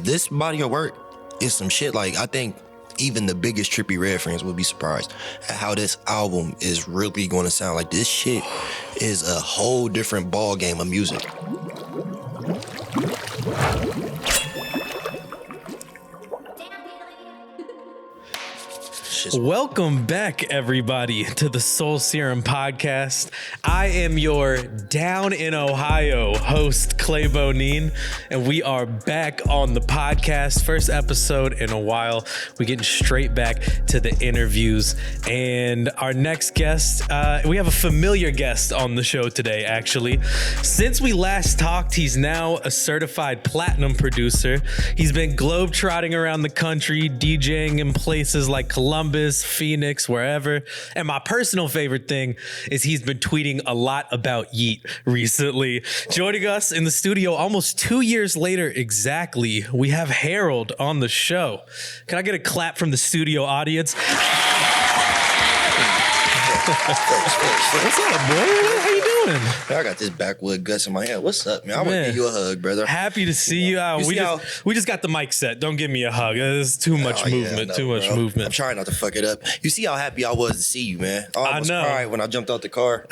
this body of work is some shit, like, I think even the biggest Trippie Redd fans would be surprised at how this album is really going to sound. Like, this shit is a whole different ball game of music. Welcome back, everybody, to the Soul Serum podcast. I am your Down in Ohio host, Clay Bonine, and we are back on the podcast. First episode in a while. We're getting straight back to the interviews. And our next guest, we have a familiar guest on the show today, actually. Since we last talked, he's now a certified platinum producer. He's been globetrotting around the country, DJing in places like Columbus, Phoenix, wherever. And my personal favorite thing is he's been tweeting a lot about Yeat recently. Joining us in the studio almost 2 years later exactly, we have Harold on the show. Can I get a clap from the studio audience? What's up, boy? How you doing? I got this backwood guts in my head. What's up, man? I want to give you a hug, brother. Happy to see you. We just got the mic set. Don't give me a hug. There's too much movement. No, too much bro. movement. I'm trying not to fuck it up. You see how happy I was to see you, man. I almost cried when I jumped out the car.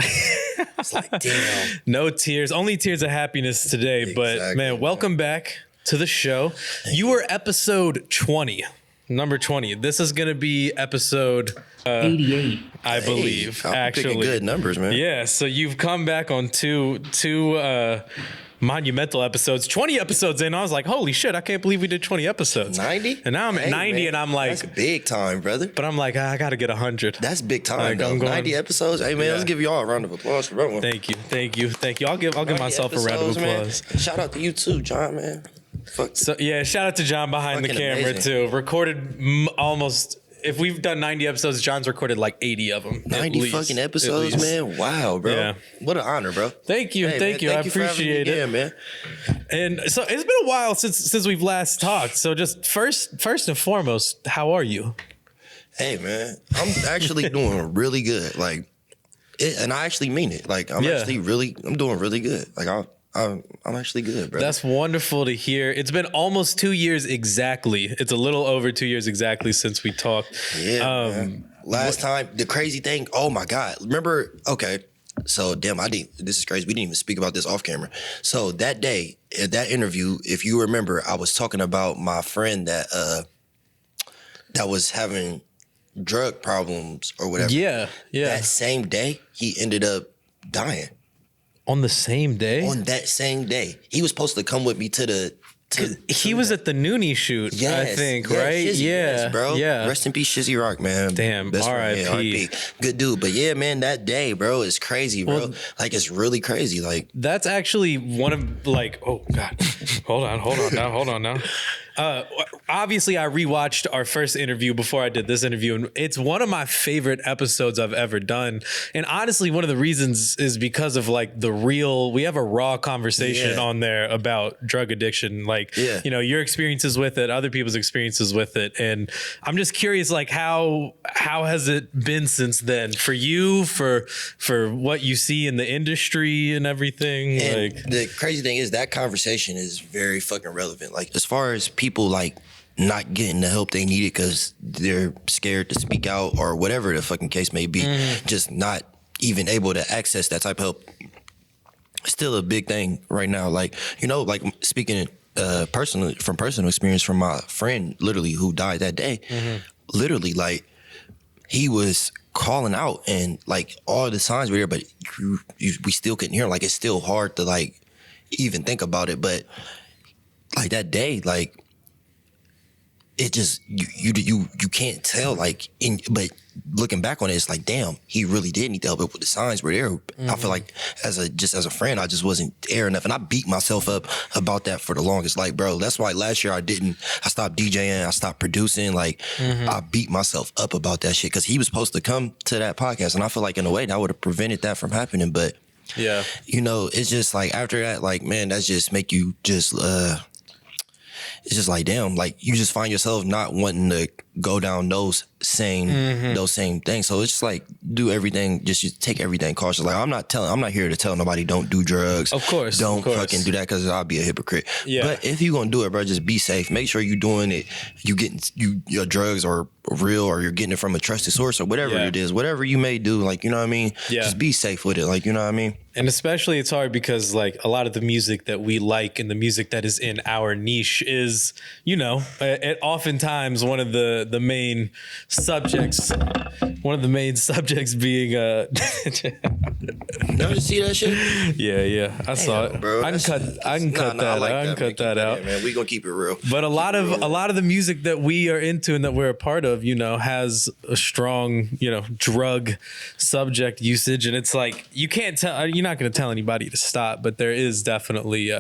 It's like, damn. No tears. Only tears of happiness today. Exactly, but man, welcome back to the show. You were episode 20. Number 20. This is going to be episode 88, I believe. I'm actually, picking good numbers, man. Yeah. So you've come back on two monumental episodes. 20 episodes in, I was like, holy shit! I can't believe we did 20 episodes. 90. And now I'm at 90, man, and I'm like, that's big time, brother. But I'm like, I got to get 100. That's big time. Like, though. 90 episodes. Hey man, let's give y'all a round of applause for that one. Thank you. I'll give myself a round of applause. Man. Shout out to you too, John, man. Fuck. So yeah, shout out to John behind the camera amazing. too. Recorded almost. If we've done 90 episodes, John's recorded like 80 of them. 90 fucking episodes, man. Wow, bro. Yeah. What an honor, bro. Thank you. Thank you. I appreciate it. Yeah, man. And so it's been a while since we've last talked. So just first and foremost, how are you? Hey, man. I'm actually doing really good. Like, and I actually mean it. Like, I'm doing really good. Like, I'm actually good, bro. That's wonderful to hear. It's been almost 2 years exactly. It's a little over 2 years exactly since we talked. Yeah. Man. Last time, the crazy thing. Oh my God! Remember? Okay. So damn, this is crazy. We didn't even speak about this off camera. So that day, at that interview, if you remember, I was talking about my friend that was having drug problems or whatever. Yeah. That same day, he ended up dying. On the same day? On that same day. He was supposed to come with me to the... He was at the Noonie shoot, I think, right? Shizzy, yes, bro. Yeah. Rest in peace, Shizzy Rock, man. Damn, R.I.P. Good dude. But yeah, man, that day, bro, is crazy, bro. Well, like, it's really crazy. Like, that's actually one of, like, oh, God. Hold on now. Obviously, I rewatched our first interview before I did this interview, and it's one of my favorite episodes I've ever done. And honestly, one of the reasons is because of like we have a raw conversation on there about drug addiction, like, you know, your experiences with it, other people's experiences with it. And I'm just curious, like, how has it been since then for you, for what you see in the industry and everything? And like, the crazy thing is that conversation is very fucking relevant. Like, as far as people like not getting the help they needed because they're scared to speak out or whatever the fucking case may be, just not even able to access that type of help. Still a big thing right now. Like, you know, like speaking personally from personal experience from my friend literally who died that day, literally like he was calling out and like all the signs were there, but we still couldn't hear him. Like, it's still hard to like even think about it. But like that day, like it just you can't tell, like, but looking back on it, it's like, damn, he really did need the help. But the signs were there. I feel like as a friend, I just wasn't there enough, and I beat myself up about that for the longest. Like, bro, that's why last year I stopped DJing, I stopped producing. Like, I beat myself up about that shit because he was supposed to come to that podcast, and I feel like in a way that would have prevented that from happening. But yeah, you know, it's just like after that, like, man, that's just make you just it's just like, damn, like you just find yourself not wanting to go down those same things. So it's just like do everything, just take everything cautious. Like I'm not here to tell nobody don't do drugs. Of course. Don't fucking do that because I'll be a hypocrite. Yeah. But if you gonna do it, bro, just be safe. Make sure you doing it. Your drugs are real, or you're getting it from a trusted source, or whatever it is, whatever you may do. Like, you know what I mean? Yeah. Just be safe with it. Like, you know what I mean? And especially it's hard because like a lot of the music that we like and the music that is in our niche is, you know, it oftentimes one of the main subjects being Never see that shit? yeah, I saw it. Bro, I can cut that out. Man, we gonna keep it real. But a lot of the music that we are into and that we're a part of, you know, has a strong, you know, drug subject usage, and it's like you're not going to tell anybody to stop, but there is definitely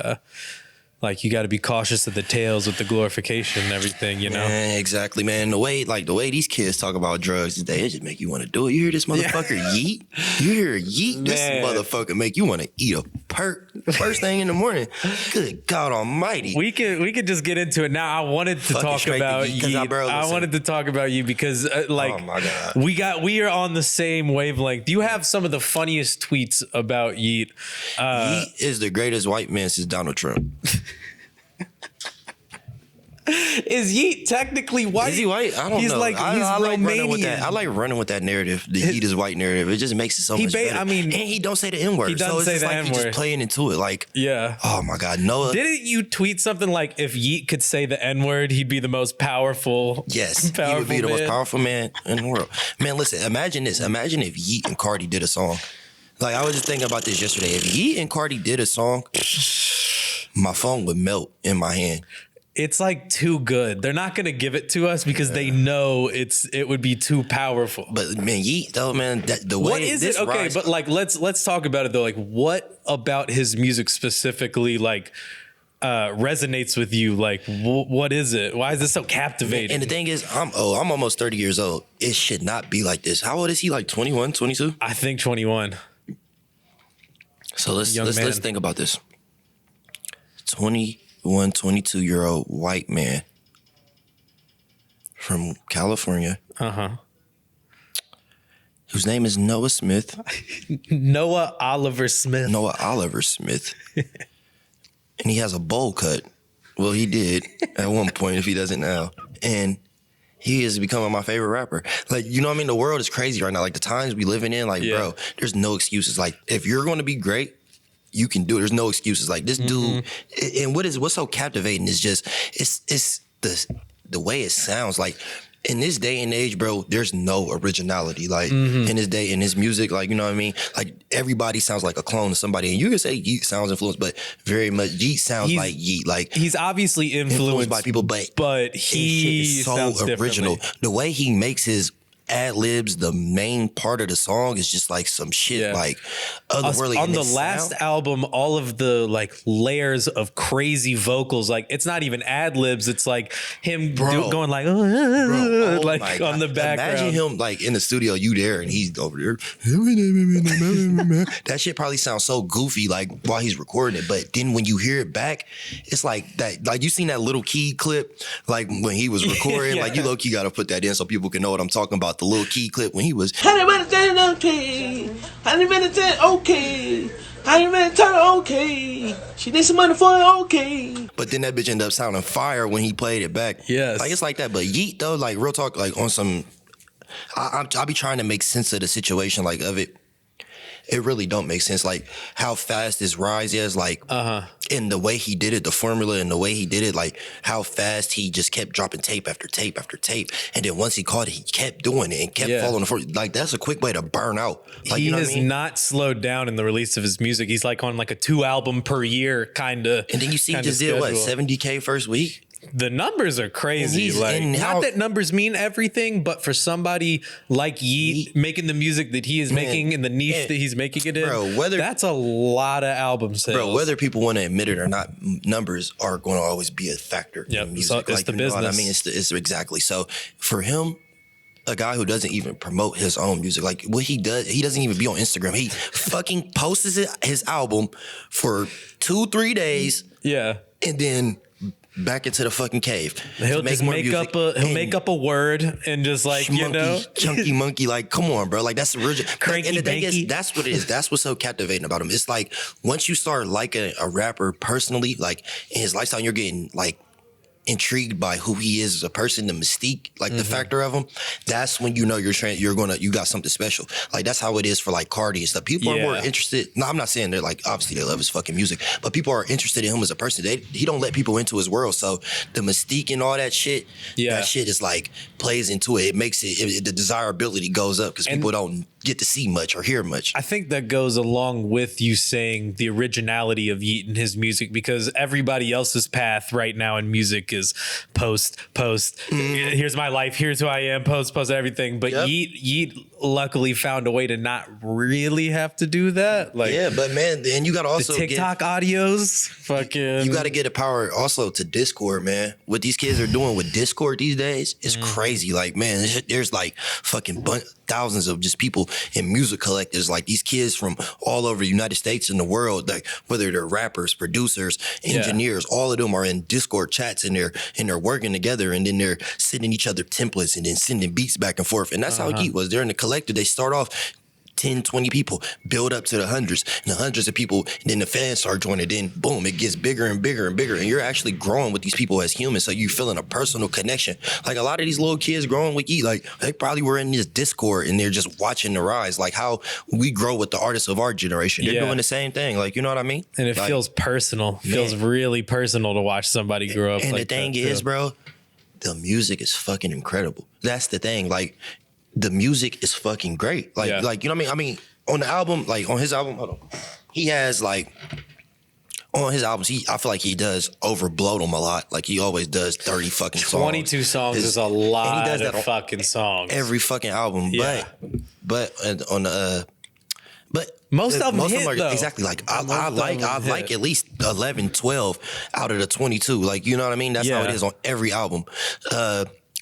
like you got to be cautious of the tales with the glorification and everything, you know? Man, exactly, man. The way these kids talk about drugs today, it just make you want to do it. You hear this motherfucker Yeat? You hear Yeat? This motherfucker make you want to eat a perk first thing in the morning. Good God Almighty. We could just get into it now. I wanted to talk about Yeat. I wanted to talk about you because like, oh my God. we are on the same wavelength. Do you have some of the funniest tweets about Yeat? Yeat is the greatest white man since Donald Trump. Is Yeat technically white? Is he white? I don't know. He's Romanian. I like running with that narrative, the Yeat is white narrative. It just makes it so much better. And he don't say the N-word. He doesn't say the N-word. He's just playing into it. Like, yeah. Oh my God, Noah. Didn't you tweet something like if Yeat could say the N-word, he'd be the most powerful? Yes, he would be the most powerful man in the world. Man, listen, imagine this. Imagine if Yeat and Cardi did a song. Like, I was just thinking about this yesterday. If Yeat and Cardi did a song, my phone would melt in my hand. It's like too good. They're not going to give it to us because they know it would be too powerful. But man, Yeat though, man, the way what is it? Okay, but like let's talk about it though. Like, what about his music specifically like resonates with you? Like, what is it? Why is this so captivating? And the thing is, I'm almost 30 years old. It should not be like this. How old is he? Like 21, 22? I think 21. So let's think about this. 21, 22-year-old white man from California. Whose name is Noah Smith. Noah Oliver Smith. And he has a bowl cut. Well, he did at one point, if he doesn't now. And he is becoming my favorite rapper. Like, you know what I mean? The world is crazy right now. Like, the times we living in, like, bro, there's no excuses. Like, if you're going to be great, you can do it. There's no excuses. Like, this dude, and what's so captivating is just, it's the way it sounds. Like, in this day and age, bro, there's no originality. Like, in this day, in his music, like, you know what I mean? Like, everybody sounds like a clone of somebody. And you can say Yeat sounds influenced, but very much Yeat sounds like Yeat. Like, he's obviously influenced by people, but he so sounds original. Differently. The way he makes his ad-libs, the main part of the song is just like some shit like otherworldly. On the last album, all of the like layers of crazy vocals, like it's not even ad-libs, it's like him going like like on the background. Imagine him like in the studio, you there and he's over there. That shit probably sounds so goofy like while he's recording it, but then when you hear it back, it's like that. Like, you seen that little key clip like when he was recording, like you low-key gotta put that in so people can know what I'm talking about. The little key clip when he was okay. She needs some money for it, okay. But then that bitch ended up sounding fire when he played it back. Yes. Like, it's like that. But Yeat though, like, real talk, like on some, I'll be trying to make sense of the situation, like, of it. It really don't make sense. Like, how fast his rise is, like, and the way he did it, the formula and the way he did it, like, how fast he just kept dropping tape after tape after tape. And then once he caught it, he kept doing it and kept following the force. Like, that's a quick way to burn out. Like, he you know has what I mean? not slowed down in the release of his music. He's like on like a 2 album per year kind of. And then you see he just did what, 70K first week? The numbers are crazy. Like, not that numbers mean everything, but for somebody like Yeat making the music that he is making in the niche that he's making it in, bro, that's a lot of album sales. Bro, whether people want to admit it or not, numbers are going to always be a factor in music. So it's like, the business. I mean, it's exactly. So for him, a guy who doesn't even promote his own music, like what he does, he doesn't even be on Instagram. He fucking posts his album for 2-3 days. Yeah. And then back into the fucking cave. He'll just make up a word and just like, chunky monkey. Like, come on, bro. Like, that's original. Cranky and the thing banky. is, that's what it is. That's what's so captivating about him. It's like once you start liking a rapper personally, like in his lifestyle, you're getting like intrigued by who he is as a person, the mystique, like the factor of him. That's when you know you got something special. Like that's how it is for like Cardi and stuff. People are more interested. No, I'm not saying they're like, obviously they love his fucking music, but people are interested in him as a person. He don't let people into his world. So the mystique and all that shit, that shit is like plays into it. It makes the desirability goes up because people don't get to see much or hear much. I think that goes along with you saying the originality of Yeat and his music, because everybody else's path right now in music is post. Here's my life. Here's who I am. Post everything. But Yeat luckily found a way to not really have to do that. Like, yeah, but man, then you got to also the TikTok audios. Fucking, you got to get a power also to Discord, man. What these kids are doing with Discord these days is crazy. Like, man, there's like fucking thousands of just people in music collectors, like these kids from all over the United States and the world, like whether they're rappers, producers, engineers, all of them are in Discord chats and they're working together, and then they're sending each other templates and then sending beats back and forth. And that's how Yeat was. They're in the collector. They start off 10, 20 people, build up to the hundreds and the hundreds of people, and then the fans start joining. Then boom, it gets bigger and bigger and bigger, and you're actually growing with these people as humans, so you feeling a personal connection. Like a lot of these little kids growing with Yeat, like they probably were in this Discord and they're just watching the rise, like how we grow with the artists of our generation. They're doing the same thing, like, you know what I mean? And it like, feels personal. Feels really personal to watch somebody grow up. And like the thing is, bro, the music is fucking incredible. That's the thing. Like the music is fucking great. Like you know what I mean? On the album, like on his album, hold on. He has like on his albums, I feel like he does overbloat them a lot. Like he always does 30 fucking songs. 22 songs is a lot and he does that of fucking songs. Every fucking album. Yeah. But on the most of them are though. Exactly. Like I like at least 11, 12 out of the 22. Like, you know what I mean? That's how it is on every album.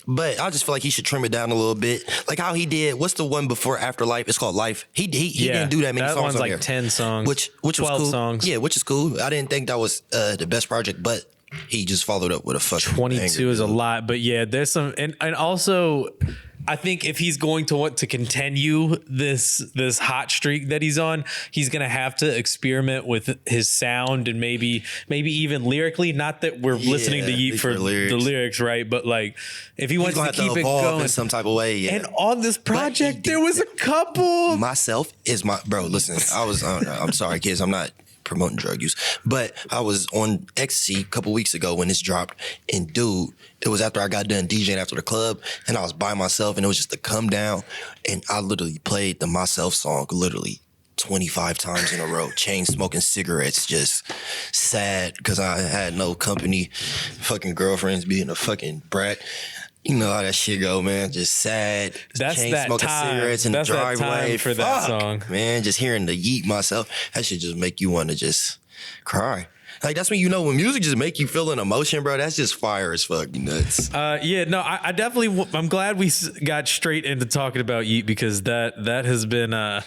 But I just feel like he should trim it down a little bit. Like how he did, what's the one before Afterlife? It's called Life. He didn't do that many songs. That one's on like there. 10 songs. Which 12 was cool. songs. Yeah, which is cool. I didn't think that was the best project, but he just followed up with a fucking 22 is a lot. But yeah, there's some, and also I think if he's going to want to continue this hot streak that he's on, he's going to have to experiment with his sound and maybe even lyrically. Not that we're listening to Yeat for the lyrics, right? But like if he wants to keep it going in some type of way. Yeah. And on this project, there was a couple. Myself is my bro. Listen, I'm sorry, kids. I'm not promoting drug use, but I was on ecstasy a couple weeks ago when this dropped, and dude, it was after I got done DJing after the club, and I was by myself, and it was just a come down, and I literally played the Myself song literally 25 times in a row, chain smoking cigarettes, just sad because I had no company, fucking girlfriends being a fucking brat. You know how that shit go, man. Just sad. That's chain that smoking time. cigarettes in That's the driveway. That time for that song, man. Just hearing the Yeat Myself, that should just make you want to just cry. Like that's when you know when music just make you feel an emotion, bro. That's just fire as fuck. You nuts. I definitely. I'm glad we got straight into talking about Yeat because that has been man,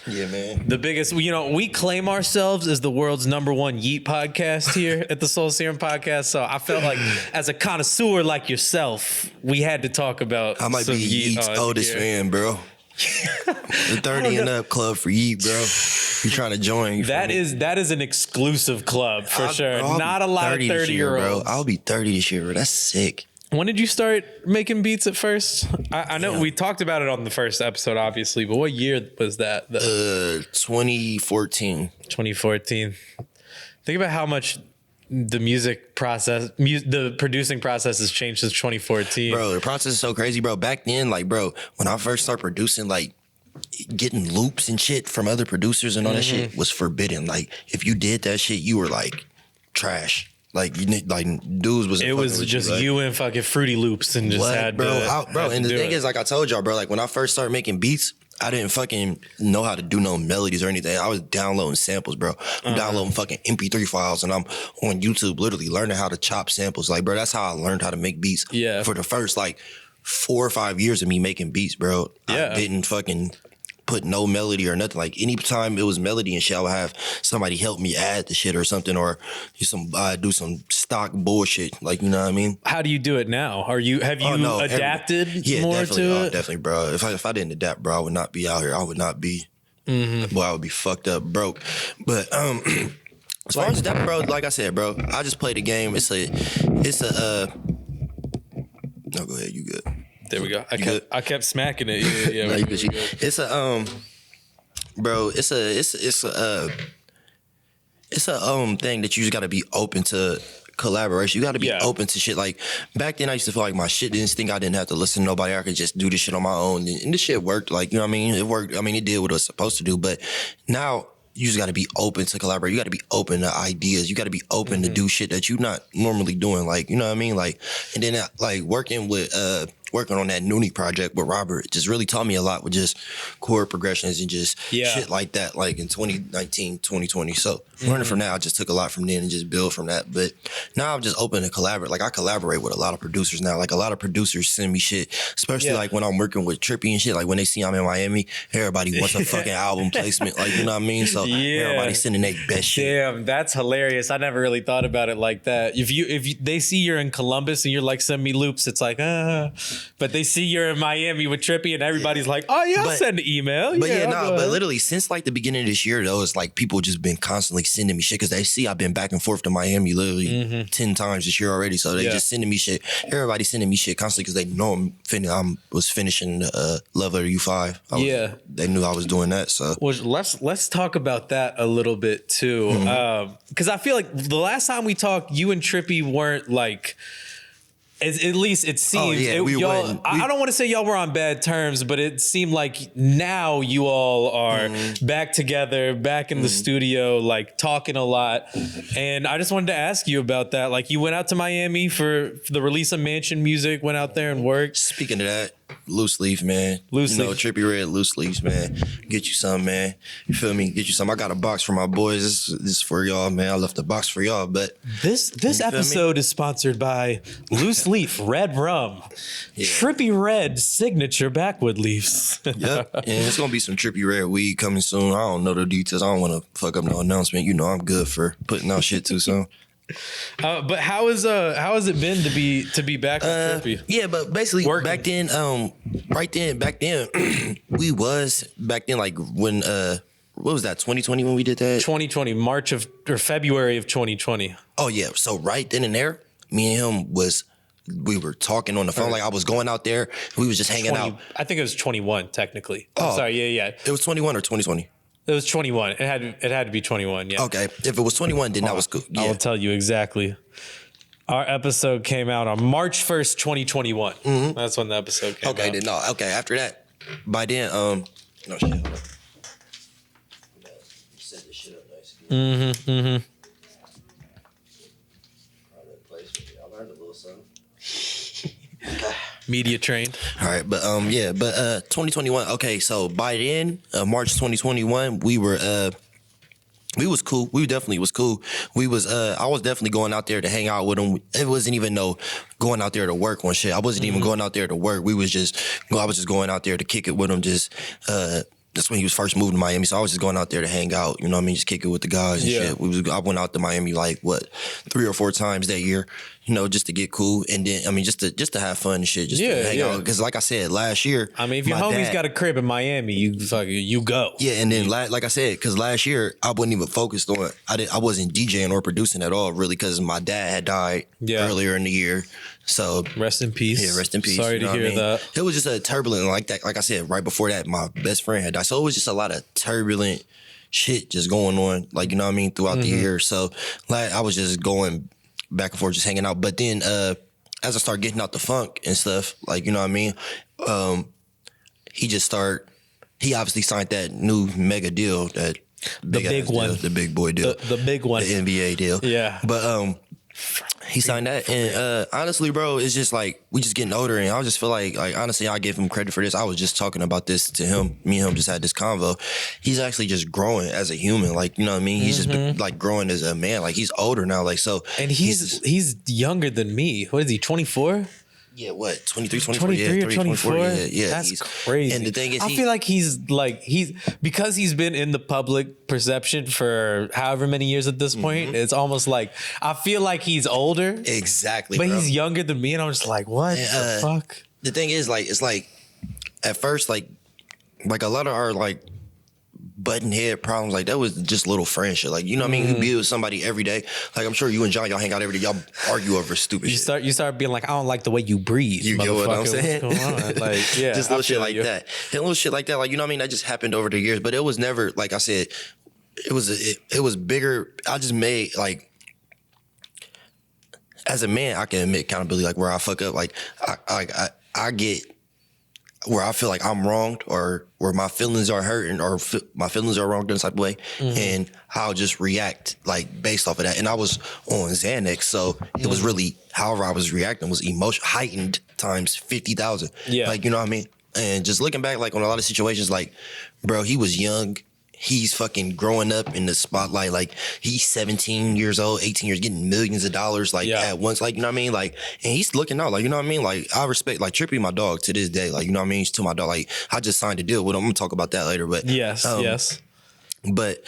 the biggest. You know, we claim ourselves as the world's #1 Yeat podcast here at the Soul Serum podcast. So I felt like as a connoisseur like yourself, we had to talk about. I might be Yeat's oldest fan, bro. The 30 and up club for Yeat, bro. You trying to join? That is an exclusive club for sure. Not a lot of 30-year-olds. I'll be 30 this year, bro. That's sick. When did you start making beats at first? I know we talked about it on the first episode, obviously, but what year was that? 2014. 2014. Think about how much the music process, the producing process has changed since 2014. Bro, the process is so crazy, bro. Back then, like, bro, when I first started producing, like, getting loops and shit from other producers and all that shit was forbidden. Like, if you did that shit, you were, like, trash. Like, dudes was. It was just you and fucking Fruity Loops and just had bro, to. And the thing is, like I told y'all, bro, like, when I first started making beats, I didn't fucking know how to do no melodies or anything. I was downloading samples, bro. I'm downloading fucking MP3 files, and I'm on YouTube literally learning how to chop samples. Like, bro, that's how I learned how to make beats. Yeah. For the first, like, 4 or 5 years of me making beats, bro. Yeah. I didn't fucking put no melody or nothing. Like anytime it was melody and shit, I would have somebody help me add the shit or something, or do some stock bullshit. Like, you know what I mean? How do you do it now? Have you adapted more definitely, to it? Definitely, bro. If I didn't adapt, bro, I would not be out here. I would not be. Boy, I would be fucked up, broke. But as far as that, bro, like I said, bro, I just played the game. It's a. No, go ahead. You good? There we go. I kept smacking it. Yeah. No, you good. It's a bro. It's a thing that you just got to be open to collaboration. You got to be open to shit. Like back then, I used to feel like my shit didn't stink. I didn't have to listen to nobody. I could just do this shit on my own, and this shit worked. Like, you know what I mean? It worked. I mean, it did what it was supposed to do. But now you just got to be open to collaborate. You got to be open to ideas. You got to be open to do shit that you're not normally doing. Like, you know what I mean? Like, and then like working on that Noonie project with Robert just really taught me a lot with just chord progressions and just shit like that, like in 2019, 2020. So learning from that, I just took a lot from then and just build from that. But now I'm just open to collaborate. Like I collaborate with a lot of producers now. Like a lot of producers send me shit, especially like when I'm working with Trippie and shit. Like when they see I'm in Miami, everybody wants a fucking album placement. Like, you know what I mean? So everybody's sending their best shit. Damn, that's hilarious. I never really thought about it like that. If they see you're in Columbus and you're like, send me loops, it's like, but they see you're in Miami with Trippie and everybody's like, oh yeah, I'll send an email. But but literally since like the beginning of this year though, it's like people just been constantly sending me shit because they see I've been back and forth to Miami literally 10 times this year already. So they just sending me shit. Everybody's sending me shit constantly because they know I was finishing Love Letter U5. They knew I was doing that. So well, let's talk about that a little bit too. Because I feel like the last time we talked, you and Trippie weren't like, at least it seems. I don't want to say y'all were on bad terms, but it seemed like now you all are back together, back in the studio, like talking a lot. And I just wanted to ask you about that. Like you went out to Miami for the release of Mansion Musik, went out there and worked. Speaking of that, loose leaf, man. Loose leaf. Trippie Redd, loose leaves, man. Get you some, man. You feel me? Get you some. I got a box for my boys. This is for y'all, man. I left a box for y'all, but this episode is sponsored by Loose Leaf Red Rum. Trippie Redd signature backwood leaves. Yep. And it's gonna be some Trippie Redd weed coming soon. I don't know the details. I don't want to fuck up no announcement. You know I'm good for putting out shit too soon. But how has it been to be back with Trippie? Yeah, but basically working. back then, we was back then like when what was that, 2020 when we did that? 2020, February of 2020. Oh yeah, so right then and there, me and him we were talking on the phone. Like I was going out there, we was just hanging out. I think it was 21 technically. Oh, sorry, yeah. It was 21 or 2020. It was 21. It had to be 21. Yeah. Okay. If it was 21, then that was cool. Yeah. I will tell you exactly. Our episode came out on March 1st, 2021. That's when the episode came out. Okay. Then no. Okay. After that, by then, no shit. Set this shit up nice. I learned a little something. Media trained. All right, but 2021. Okay, so by then, March 2021, we was cool. We definitely was cool. I was definitely going out there to hang out with him. It wasn't even going out there to work on shit. I wasn't even going out there to work. I was just going out there to kick it with him. That's when he was first moving to Miami. So I was just going out there to hang out, you know what I mean? Just kick it with the guys and shit. I went out to Miami like 3 or 4 times that year, you know, just to get cool. And then, I mean, just to have fun and shit, just to hang out. Because like I said, last year. I mean, if your homie's got a crib in Miami, you go. Yeah, and then like I said, because last year I wasn't even focused on, I wasn't DJing or producing at all really because my dad had died earlier in the year. So rest in peace. Yeah, rest in peace. Sorry to hear that. It was just a turbulent like that. Like I said, right before that, my best friend had died. So it was just a lot of turbulent shit just going on, like, you know what I mean, throughout the year. So like I was just going back and forth, just hanging out. But then as I started getting out the funk and stuff, like, you know what I mean, he obviously signed that new mega deal, that the big one, deal, the big boy deal, the big one, the NBA deal. Yeah. But he signed that, and honestly, bro, it's just like we just getting older, and I just feel like honestly, I give him credit for this. I was just talking about this to him. Me and him just had this convo. He's actually just growing as a human, like, you know what I mean. He's just been, like, growing as a man. Like, he's older now, like, so. And he's younger than me. What is he? 24. Yeah, what? 23, 24? 23 yeah, or 24? Yeah. That's crazy. And the thing is, I feel like he's because he's been in the public perception for however many years at this point, it's almost like, I feel like he's older. Exactly, But bro. he's younger than me, and I'm just like, what the fuck? The thing is, like, it's like, at first, like a lot of our, like, button head problems, like, that was just little friendship. Like, you know what I mean? You be with somebody every day. Like, I'm sure you and John, y'all hang out every day. Y'all argue over stupid shit. You start being like, I don't like the way you breathe. You get what I'm saying? What's going on? Like, yeah, just little shit like that. And little shit like that, like, you know what I mean? That just happened over the years. But it was never, like I said, it was bigger. I just made, like, as a man, I can admit accountability, like, where I fuck up. Like, I get where I feel like I'm wronged, or where my feelings are hurting, or my feelings are wronged in some type of way, and I'll just react, like, based off of that. And I was on Xanax, so it was really, however I was reacting was heightened times 50,000. Yeah. Like, you know what I mean? And just looking back, like, on a lot of situations, like, bro, he was young. He's fucking growing up in the spotlight. Like, he's 17 years old, 18 years, getting millions of dollars, like, at once. Like, you know what I mean? Like, and he's looking out, like, you know what I mean? Like, I respect, like, Trippie, my dog, to this day. Like, you know what I mean? He's to my dog. Like, I just signed a deal with him. I'm gonna talk about that later. But Yes. But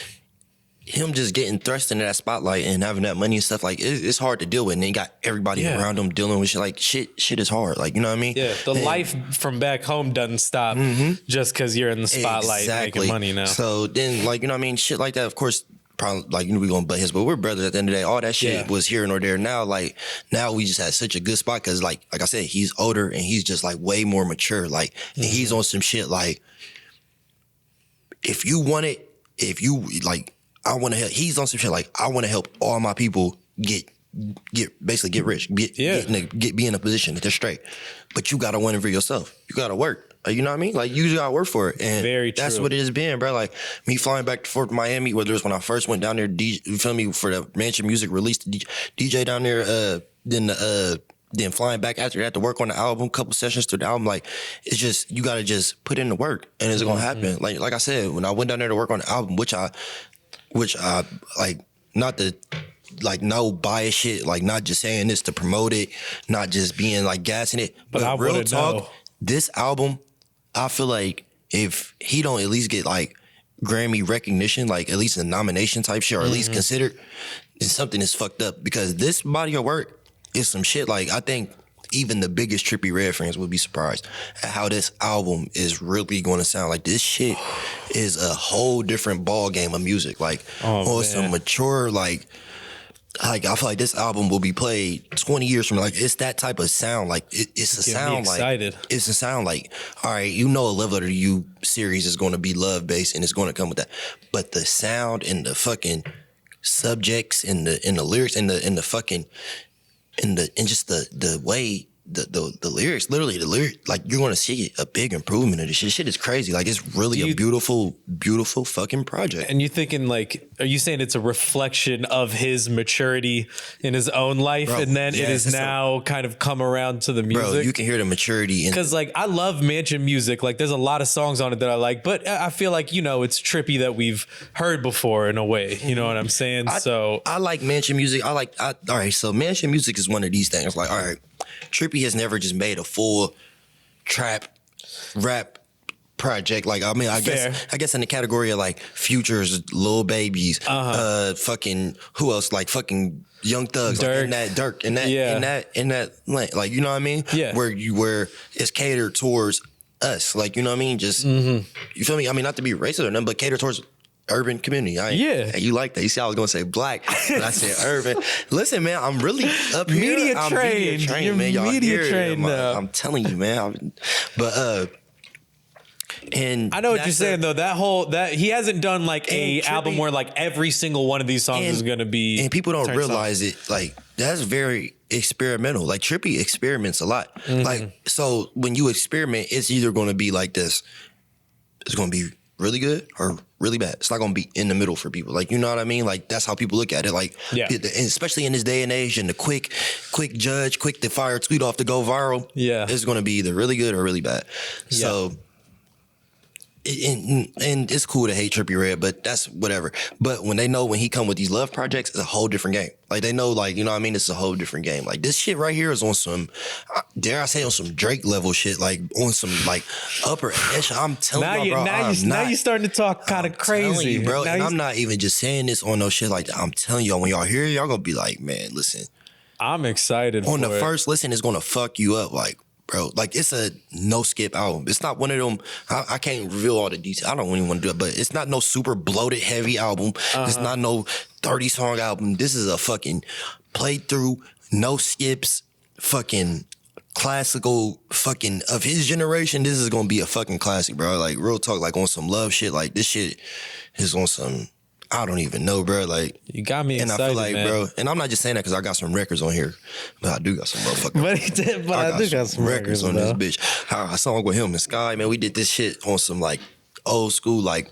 him just getting thrust into that spotlight and having that money and stuff, like, it's hard to deal with. And then you got everybody around him dealing with shit. Like, shit is hard. Like, you know what I mean? Yeah, life from back home doesn't stop just because you're in the spotlight making money now. So then, like, you know what I mean? Shit like that, of course, probably, like, you know, we gonna butt heads, but we're brothers at the end of the day. All that shit was here nor there. Now, like, now we just had such a good spot because, like I said, he's older and he's just, like, way more mature. Like, and he's on some shit, like, if you want it, like, I want to help. He's on some shit like, I want to help all my people get basically get rich, be in a position that they're straight. But you gotta want it for yourself. You gotta work. You know what I mean? Like, you just gotta work for it. And that's what it has been, bro. Like, me flying back to Fort Miami, whether it's when I first went down there, you feel me, for the Mansion Musik release, DJ down there, then flying back after that to work on the album, couple sessions through the album. Like, it's just, you gotta just put in the work, and it's gonna happen. Like I said, when I went down there to work on the album, which I like, not to, like, no bias shit, like, not just saying this to promote it, not just being, like, gassing it, but I real talk, know. this album, I feel like if he don't at least get, like, Grammy recognition, like, at least a nomination type shit, or at least considered, then something is fucked up, because this body of work is some shit. Like, I think even the biggest Trippie Redd fans would be surprised at how this album is really going to sound. Like, this shit is a whole different ball game of music. Like, some mature, like, I feel like this album will be played 20 years from now. Like, it's that type of sound. Like, it's a sound like, it's a sound like, all right, you know, a Love Letter to You series is going to be love based and it's going to come with that. But the sound and the fucking subjects and the lyrics and the fucking, and just the way the lyrics, literally the lyric, like, you're gonna see a big improvement of this shit. Shit is crazy. Like, it's really a beautiful, beautiful fucking project. And you thinking, like, are you saying it's a reflection of his maturity in his own life, bro, and then it is now kind of come around to the music? Bro, you can hear the maturity. Because, like, I love Mansion Musik. Like, there's a lot of songs on it that I like, but I feel like, you know, it's Trippie that we've heard before in a way. You know what I'm saying? I like Mansion Musik. All right, so Mansion Musik is one of these things. Like, all right, Trippie has never just made a full trap rap project. Like, I mean, I guess in the category of, like, Future's Lil Babies, fucking, who else? Like, fucking Young Thugs, Dirk. Like, in that like, you know what I mean? Yeah. Where it's catered towards us. Like, you know what I mean? Just, you feel me? I mean, not to be racist or nothing, but catered towards urban community. Hey, you like that? You see, I was gonna say black, but I said urban. Listen, man, I'm really up here. Media I'm trained. media trained, You're man. Y'all media trained now. I'm telling you, man. And I know what you're saying, though. That he hasn't done, like, a album where, like, every single one of these songs is gonna be, and people don't realize it. Like, that's very experimental. Like, Trippie experiments a lot. Like, so when you experiment, it's either gonna be like this. It's gonna be really good or really bad. It's not gonna be in the middle for people. Like, you know what I mean? Like, that's how people look at it. Like, and especially in this day and age, and the quick judge, quick to fire tweet off to go viral. Yeah, it's gonna be either really good or really bad. So and it's cool to hate Trippie Redd, but that's whatever. But when they know when he come with these love projects, it's a whole different game. Like they know, like, you know what I mean? It's a whole different game. Like this shit right here is on some, dare I say, on some Drake level shit, like on some like upper edge. I'm telling you, bro. Now you're starting to talk kind of crazy, you, bro. Now And I'm not even just saying this on no shit like that. I'm telling y'all, when y'all hear it, y'all gonna be like, man, listen. I'm excited. On the first listen, it's gonna fuck you up, like. Bro, like it's a no skip album. It's not one of them. I can't reveal all the details. I don't even want to do it, but it's not no super bloated heavy album. It's not no 30 song album. This is a fucking played through, no skips, fucking classical, fucking of his generation. This is gonna be a fucking classic, bro. Like real talk, like on some love shit. Like this shit is on some. I don't even know, bro. Like you got me excited, and I feel like, man. bro, and I'm not just saying that because I got some records on here, but I do got some motherfucking. I do got some records on though. this bitch. I song with him and Sky, man. We did this shit on some like old school, like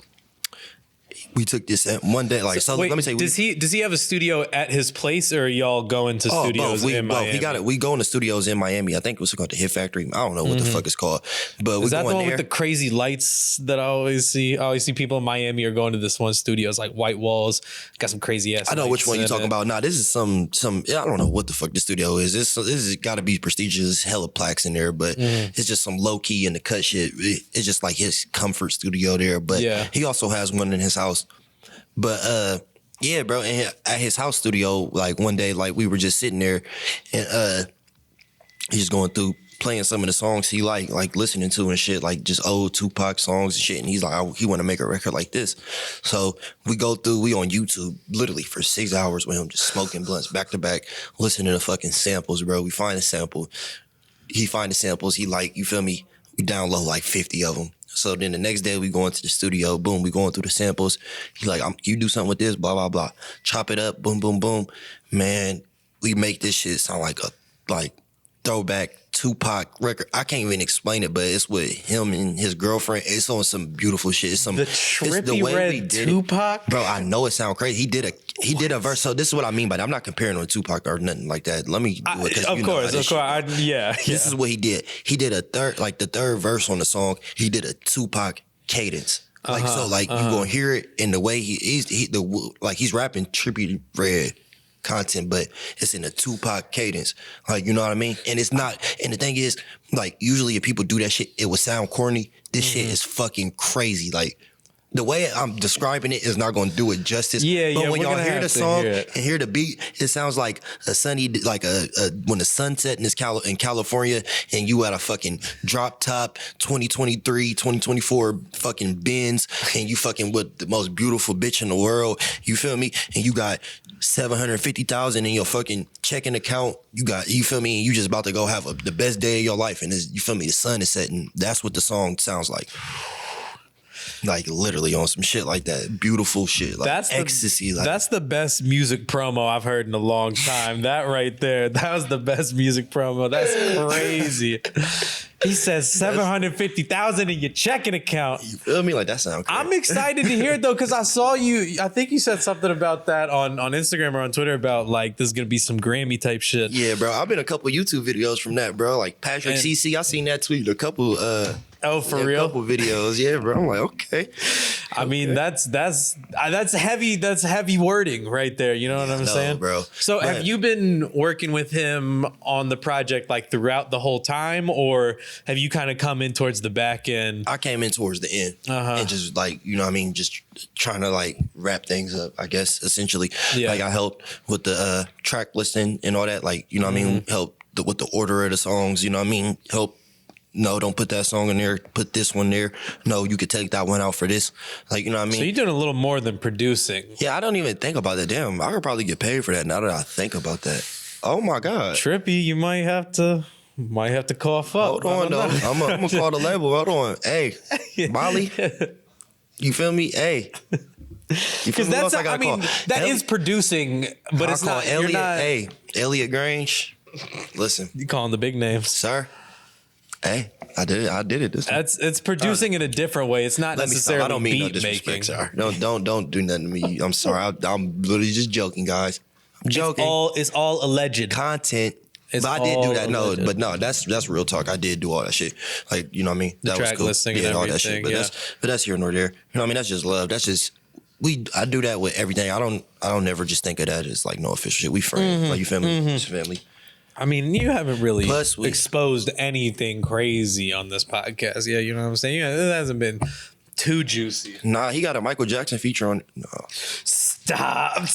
we took this one day. Like so, wait, let me say, does he have a studio at his place, or y'all go into studios in Miami? We go into studios in Miami. I think it was called the Hit Factory. I don't know what the fuck it's called, but we Is that go the in one there. with the crazy lights that I always see? I always see people in Miami are going to this one studio. It's like white walls, got some crazy ass. I know which one you're talking about. about. Nah, this is some. I don't know what the fuck this studio is. This has got to be prestigious. Hella plaques in there, but it's just some low key in the cut shit. It's just like his comfort studio there. But he also has one in his house. But yeah, bro, and at his house studio, like one day, like we were just sitting there, and he's going through playing some of the songs he like listening to and shit, like just old Tupac songs and shit. And he's like, he want to make a record like this. So we go through, we on YouTube literally for 6 hours with him just smoking blunts back to back, listening to fucking samples, bro. We find a sample, he find the samples, he like, you feel me? We download like 50 of them. So then the next day we go into the studio, boom, we going through the samples. He like, you do something with this, blah, blah, blah. Chop it up, boom, boom, boom. Man, we make this shit sound like a throwback Tupac record. I can't even explain it, but it's with him and his girlfriend. It's on some beautiful shit. It's The Trippie Redd Tupac? Bro, I know it sounds crazy. He did a verse. So this is what I mean by that. I'm not comparing on Tupac or nothing like that. Let me do it. Of course. This is what he did. He did the third verse on the song. He did a Tupac cadence. You gonna hear it in the way he's rapping Trippie Redd content, but it's in a Tupac cadence. Like, you know what I mean? And it's not, and the thing is, like, usually if people do that shit, it would sound corny. This shit is fucking crazy. Like, the way I'm describing it is not going to do it justice. But when y'all hear the song and hear the beat, it sounds like a sunny, like when the sun set in California and you at a fucking drop top 2023, 2024 fucking Benz and you fucking with the most beautiful bitch in the world. You feel me? And you got 750,000 in your fucking checking account. You feel me? And you just about to go have the best day of your life. And you feel me? The sun is setting. That's what the song sounds like. Like literally on some shit like that. Beautiful shit. Like that's ecstasy. That's the best music promo I've heard in a long time. That right there. That was the best music promo. That's crazy. He says 750,000 in your checking account. You feel me? Like that sounds crazy. I'm excited to hear it though, because I saw you. I think you said something about that on Instagram or on Twitter about like there's gonna be some Grammy type shit. Yeah, bro. I've been a couple YouTube videos from that, bro. Like Patrick CC, I seen that tweet. A couple for real? A couple videos. Yeah, bro. I'm like, okay. I mean, that's heavy. That's heavy wording right there. You know what I'm saying, bro? So have you been working with him on the project like throughout the whole time, or have you kind of come in towards the back end? I came in towards the end and just like, you know what I mean, just trying to like wrap things up, I guess, essentially. Yeah. Like I helped with the track listing and all that, like, you know what I mean, help with the order of the songs, you know what I mean, help. No, don't put that song in there. Put this one there. No, you could take that one out for this. Like, you know what I mean? So you're doing a little more than producing. Yeah, I don't even think about that. Damn, I could probably get paid for that now that I think about that. Oh my God. Trippie, you might have to cough up. Hold on, though. I'm gonna call the label. Hold on. Hey, Molly. You feel me? Hey. Because that's, I mean, that is producing, but it's not. Elliot, you're not. Hey, Elliot Grange. Listen. You calling the big names. Sir. Hey, I did it this time. It's producing in a different way. It's not necessarily I don't mean beat no making. disrespect, sir. Don't do nothing to me. I'm sorry. I'm literally just joking, guys. I'm joking. It's all alleged content. It's But I did do that. No, legit. but no, that's real talk. I did do all that shit. Like, you know what I mean? That track listing and all that shit. everything, But that's here nor there. You know what I mean? That's just love. That's just I do that with everything. I don't never just think of that as like no official shit. We friends. Like, you feel me? It's family. I mean, you haven't really Plus, exposed anything crazy on this podcast. Yeah, you know what I'm saying? Yeah, it hasn't been too juicy. Nah, he got a Michael Jackson feature on. No. Stop.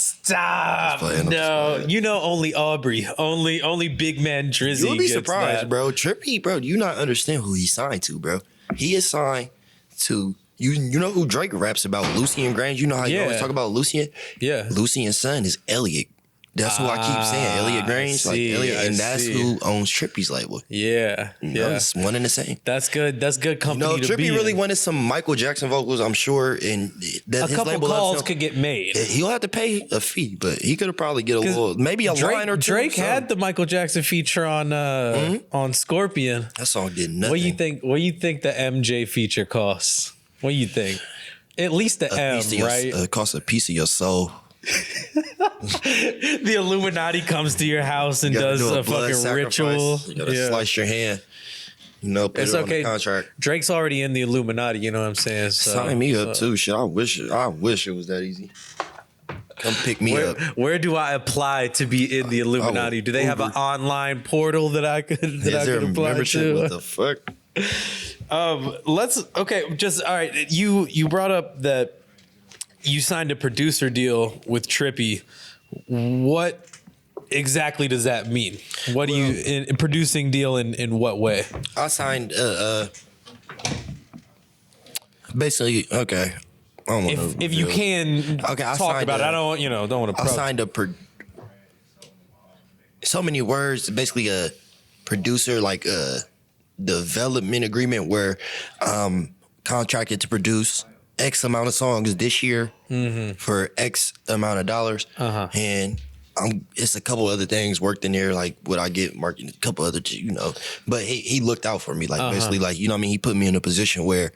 playing, No, you know, only Aubrey, only big man Drizzy. You'll be gets surprised, that. bro. Trippie, bro, you not understand who he signed to, bro. He is signed to you know who Drake raps about, Lucian Grange. You know how you always talk about Lucian? Yeah. Lucian's son is Elliot. That's who I keep saying. Elliot Grange. Like Elliot, and that's who owns Trippie's label. Yeah. You know, it's one and the same. That's good. That's good company. No, to be Trippie really in. wanted some Michael Jackson vocals, I'm sure, and that A his couple label calls lets him- could get made. He'll have to pay a fee, but he could have probably get a little, maybe a line or two. Drake had the Michael Jackson feature on Scorpion. That song did nothing. What do you think? What do you think the MJ feature costs? What do you think? At least the M, right? It costs a piece of your soul. The Illuminati comes to your house and You gotta does do a blood fucking ritual. sacrifice. You gotta slice your hand. You know, put It's it on okay. the contract. Drake's already in the Illuminati. You know what I'm saying? So, Sign me up too. Shit, I wish it was that easy. Come pick me up. Where do I apply to be in the Illuminati? Do they have an online portal that I could Is there a apply membership? to? What the fuck? All right. You brought up that you signed a producer deal with Trippie. What exactly does that mean? What do you in producing deal in what way? I signed basically okay. I don't wanna If you can I talk signed about it, I don't want to. I signed so many words, basically a producer, like a development agreement where contracted to produce X amount of songs this year for X amount of dollars. And it's a couple other things worked in there, like what I get marketing, a couple other, but he looked out for me, like basically, like, you know what I mean? He put me in a position where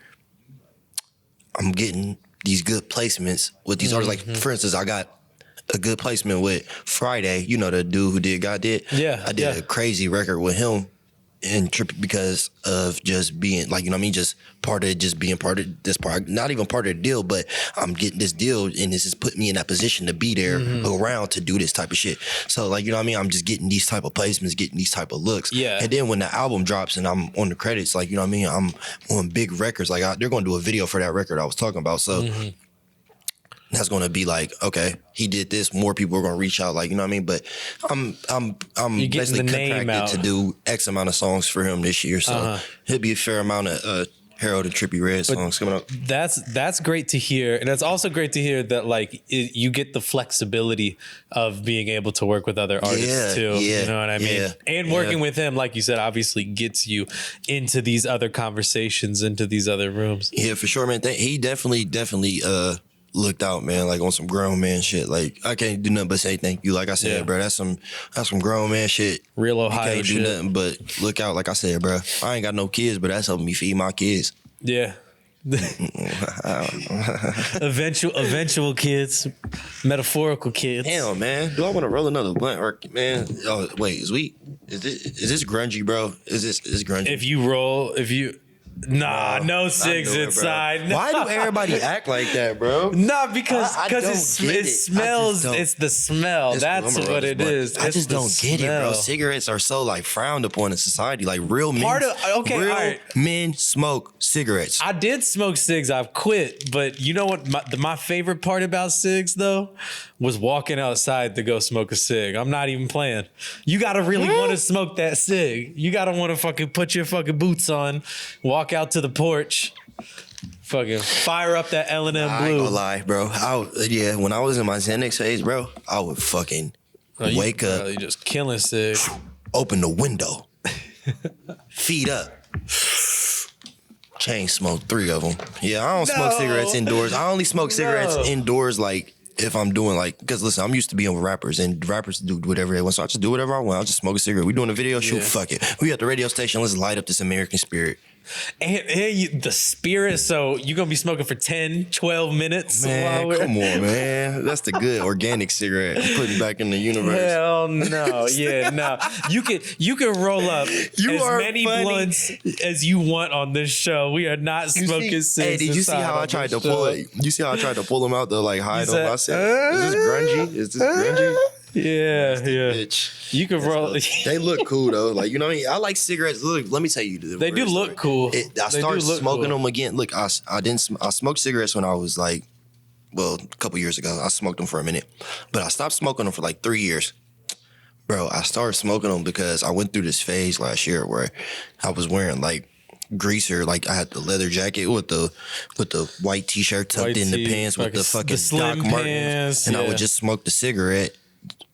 I'm getting these good placements with these artists. Like, for instance, I got a good placement with Friday, you know, the dude who did God Did. Yeah, I did a crazy record with him and Trippie because of just being, like, you know what I mean, just being part of this part, not even part of the deal, but I'm getting this deal and this is putting me in that position to be there around to do this type of shit. So, like, you know what I mean, I'm just getting these type of placements, getting these type of looks. Yeah. And then when the album drops and I'm on the credits, like, you know what I mean, I'm on big records, like they're going to do a video for that record I was talking about. So that's going to be like, okay, he did this. More people are going to reach out, like, you know what I mean. But I'm You're getting basically the name out. contracted to do X amount of songs for him this year. So it'll be a fair amount of Harold and Trippie Redd songs coming up. That's great to hear, and it's also great to hear that like you get the flexibility of being able to work with other artists too. You know what I mean? And working with him, like you said, obviously gets you into these other conversations, into these other rooms. Yeah, for sure, man. He definitely looked out, man, like on some grown man shit. Like, I can't do nothing but say thank you. Like I said, bro, that's some grown man shit. Real Ohio you can't shit. do nothing but look out. Like I said, bro, I ain't got no kids, but that's helping me feed my kids. Yeah. Eventual kids, metaphorical kids. Damn, man, do I want to roll another blunt? Or, man, oh wait, is this grungy, bro? Is this grungy? If you no cigs inside. No. Why do everybody act like that, bro? No, because I don't get it smells. It's the smell. That's what it is. I just don't get it, bro. smell. Cigarettes are so like frowned upon in society. Like real men, all right. men smoke cigarettes. I did smoke cigs. I've quit, but you know what? My favorite part about cigs though was walking outside to go smoke a cig. I'm not even playing. You gotta really want to smoke that cig. You gotta want to fucking put your fucking boots on, walk out to the porch, fucking fire up that L&M Blue. I ain't gonna lie, bro. When I was in my Xanax phase, bro, I would fucking wake up, You just killing cig. open the window, feet up, chain smoke 3 of them. Yeah, I don't smoke cigarettes indoors. I only smoke cigarettes indoors, like if I'm doing like, because listen, I'm used to being with rappers and rappers do whatever they want. So I just do whatever I want. I'll just smoke a cigarette. We doing a video shoot, fuck it. We at the radio station, let's light up this American spirit. And the spirit, so you're going to be smoking for 10, 12 minutes. Man, come on, man. That's the good organic cigarette I'm putting back in the universe. Hell no. Yeah, no. You can roll up as many blunts as you want on this show. We are not smoking cigarettes. Hey, did you see how I tried to pull it? You see how I tried to pull them out to like hide them? I said, is this grungy? Is this grungy? Yeah. Bitch. You can roll. They look cool though. Like, you know what I mean? I like cigarettes. Look, let me tell you. They do look cool. I started smoking them again. Look, I smoked cigarettes when I was like, well, a couple years ago. I smoked them for a minute, but I stopped smoking them for like 3 years. Bro, I started smoking them because I went through this phase last year where I was wearing like greaser, like I had the leather jacket with the white t-shirt tucked in the pants with the fucking Doc Martens, and I would just smoke the cigarette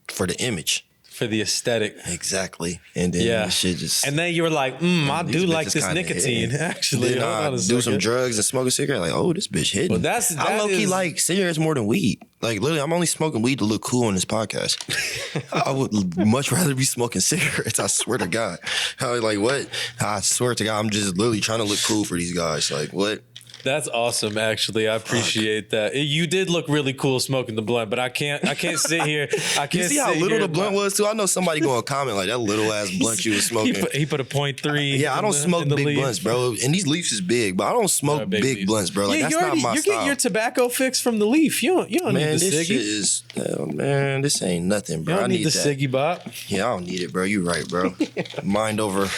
for the image. For the aesthetic. Exactly. And then shit just... And then you were like, I do like this nicotine, actually. Then I do some drugs and smoke a cigarette, like, oh, this bitch hitting. Well, I low-key like cigarettes more than weed. Like, literally, I'm only smoking weed to look cool on this podcast. I would much rather be smoking cigarettes, I swear to God. I was like, what? I swear to God, I'm just literally trying to look cool for these guys. Like, what? That's awesome, actually. I appreciate that. You did look really cool smoking the blunt, but I can't sit here. You see how little the blunt was too? I know somebody gonna comment like that little ass blunt you was smoking. He put a 0.3. Yeah, I don't smoke big blunts, bro. And these leaves is big, but I don't smoke big blunts, bro. Like, that's not my style. You get your tobacco fix from the leaf. You don't need the this ciggy. Shit is, man, this ain't nothing, bro. You don't I need the ciggy bop. Yeah, I don't need it, bro. You right, bro. Mind over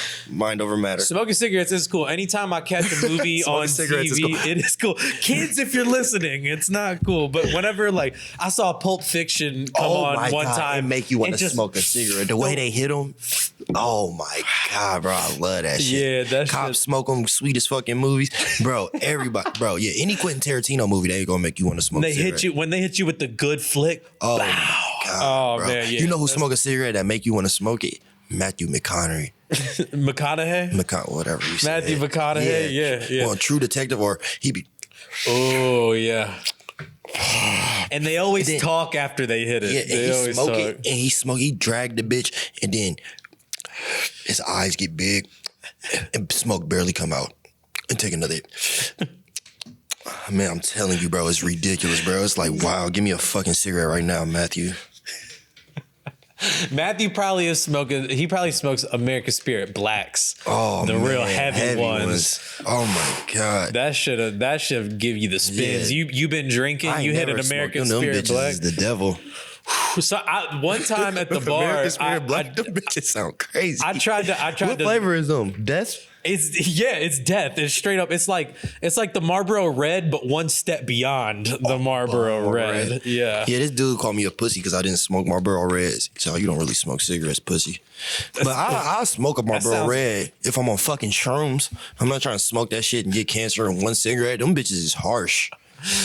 matter. Smoking cigarettes is cool. Anytime I catch a movie on TV, it is cool. Kids, if you're listening, it's not cool. But whenever, like, I saw Pulp Fiction come on one time. It make you want to smoke a cigarette. The way they hit them. Oh, my God, bro. I love that shit. Yeah, that Cops smoke them, sweetest fucking movies. Bro, everybody. Bro, yeah, any Quentin Tarantino movie, they going to make you want to smoke a cigarette. When they hit you with the good flick. Oh, my God, bro. Man, yeah. You know who smoke a cigarette that make you want to smoke it? Matthew McConaughey. McConaughey? Whatever you say. Matthew McConaughey, yeah. Well, True Detective, or he be... Oh, yeah. And they always talk after they hit it. Yeah, and he smoke it, and he dragged the bitch, and then his eyes get big, and smoke barely come out, and take another hit. Man, I'm telling you, bro, it's ridiculous, bro. It's like, wow, give me a fucking cigarette right now, Matthew. Matthew probably is smoking. He probably smokes American Spirit Blacks. Oh, the real heavy ones. Oh my God, that should give you the spins. Yeah. You've been drinking. You hit an American Spirit Black. Is the devil. So one time at the bar, American Spirit Black, them bitches sound crazy. I tried what flavor is them? Death? It's death. It's straight up. It's like the Marlboro Red, but one step beyond the Marlboro Red. Yeah. Yeah, this dude called me a pussy because I didn't smoke Marlboro Reds. So you don't really smoke cigarettes, pussy. But I'll smoke a Marlboro Red if I'm on fucking shrooms. I'm not trying to smoke that shit and get cancer in one cigarette. Them bitches is harsh.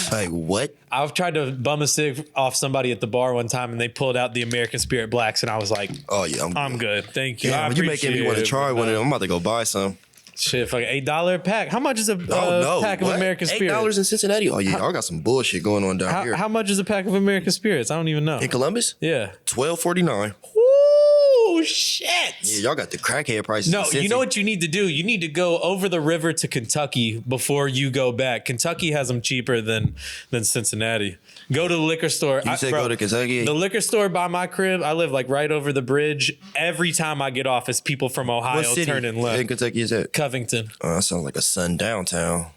Like, what? I've tried to bum a cig off somebody at the bar one time, and they pulled out the American Spirit Blacks, and I was like, "Oh yeah, I'm good. Thank you." Yeah, you're making me want to try one of them. I'm about to go buy some. Shit, fucking $8 a pack. How much is a pack of American Spirits? $8 in Cincinnati. Oh yeah, I got some bullshit going on down here. How much is a pack of American Spirits? I don't even know. In Columbus? Yeah, $12.49. Oh shit! Yeah, y'all got the crackhead prices. No, you know what you need to do? You need to go over the river to Kentucky before you go back. Kentucky has them cheaper than Cincinnati. Go to the liquor store. You said go to Kentucky? The liquor store by my crib, I live like right over the bridge. Every time I get off, it's people from Ohio turning left. In Kentucky is that? Covington. Oh, that sounds like a sundown town.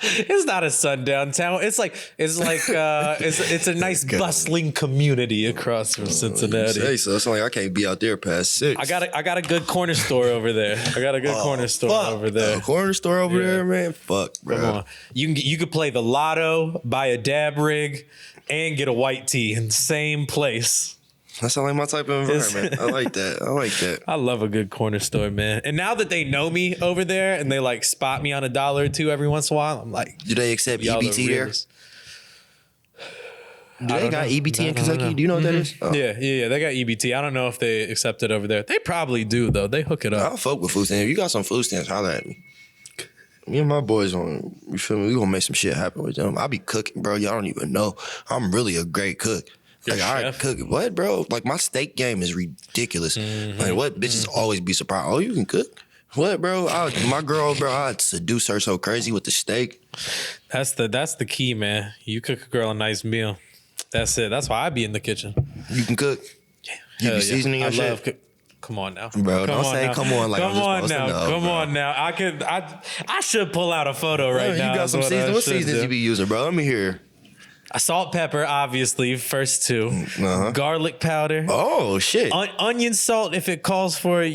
It's not a sundown town. It's a nice bustling community across from Cincinnati. Say so. It's like I can't be out there past 6. I got a good corner store over there. Corner store over there. A corner store over there, man. Fuck, bro. Come on. You could play the lotto, buy a dab rig, and get a white tee in the same place. That sounds like my type of environment. I like that. I love a good corner store, man. And now that they know me over there and they like spot me on $1 or $2 every once in a while, I'm like, do they accept EBT there? Do they got EBT in Kentucky? Do you know what that is? Oh. Yeah. They got EBT. I don't know if they accept it over there. They probably do though. They hook it up. I'll fuck with food stamps. If you got some food stamps, holler at me. Me and my boys you feel me? We gonna make some shit happen with them. I be cooking, bro. Y'all don't even know. I'm really a great cook. Like, I cook. What, bro? Like, my steak game is ridiculous. Like, what bitches always be surprised? Oh, you can cook? What, bro? My girl, bro, I'd seduce her so crazy with the steak. That's the key, man. You cook a girl a nice meal. That's it. That's why I be in the kitchen. You can cook. You be seasoning your shit. Come on now, bro. Don't say come on like I'm just supposed to know, come bro. on now. I should pull out a photo right now. You got some seasoning. What seasonings you be using, bro? Let me hear. Salt, pepper, obviously, first two. Garlic powder. Oh, shit. Onion salt if it calls for it,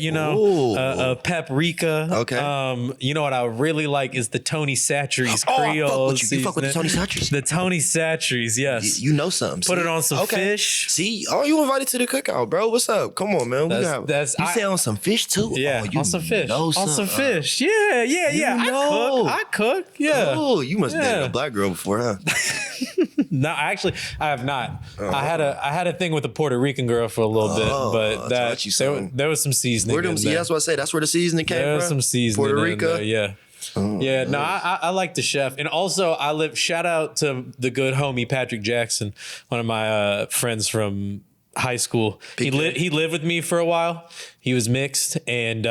paprika. Okay. You know what I really like is the Tony Chachere's Creole. You fuck with the Tony Chachere's? The Tony Chachere's, yes. You know something. Put it on some fish. See? Oh, you invited to the cookout, bro. What's up? Come on, man. You say on some fish, too? Yeah, on some fish. On some fish. Yeah. I cook. Yeah. Oh, you must have dated a black girl before, huh? No, actually, I have not. I had a thing with a Puerto Rican girl for a little bit, but there was some seasoning. That's what I say. That's where the seasoning came from. There was some seasoning. Puerto Rico, yeah. No, I like the chef, and also shout out to the good homie Patrick Jackson, one of my friends from high school. He lived with me for a while. He was mixed, and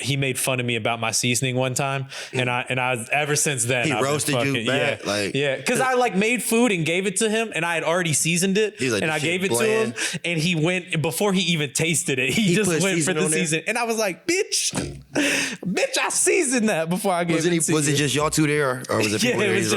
he made fun of me about my seasoning one time, and I ever since then he roasted you back, because I made food and gave it to him, and I had already seasoned it, and I gave it to him, and he went before he even tasted it. He just went for the season, and I was like, bitch, I seasoned that before I gave it to you. Was it just y'all two there, or was it people there? It was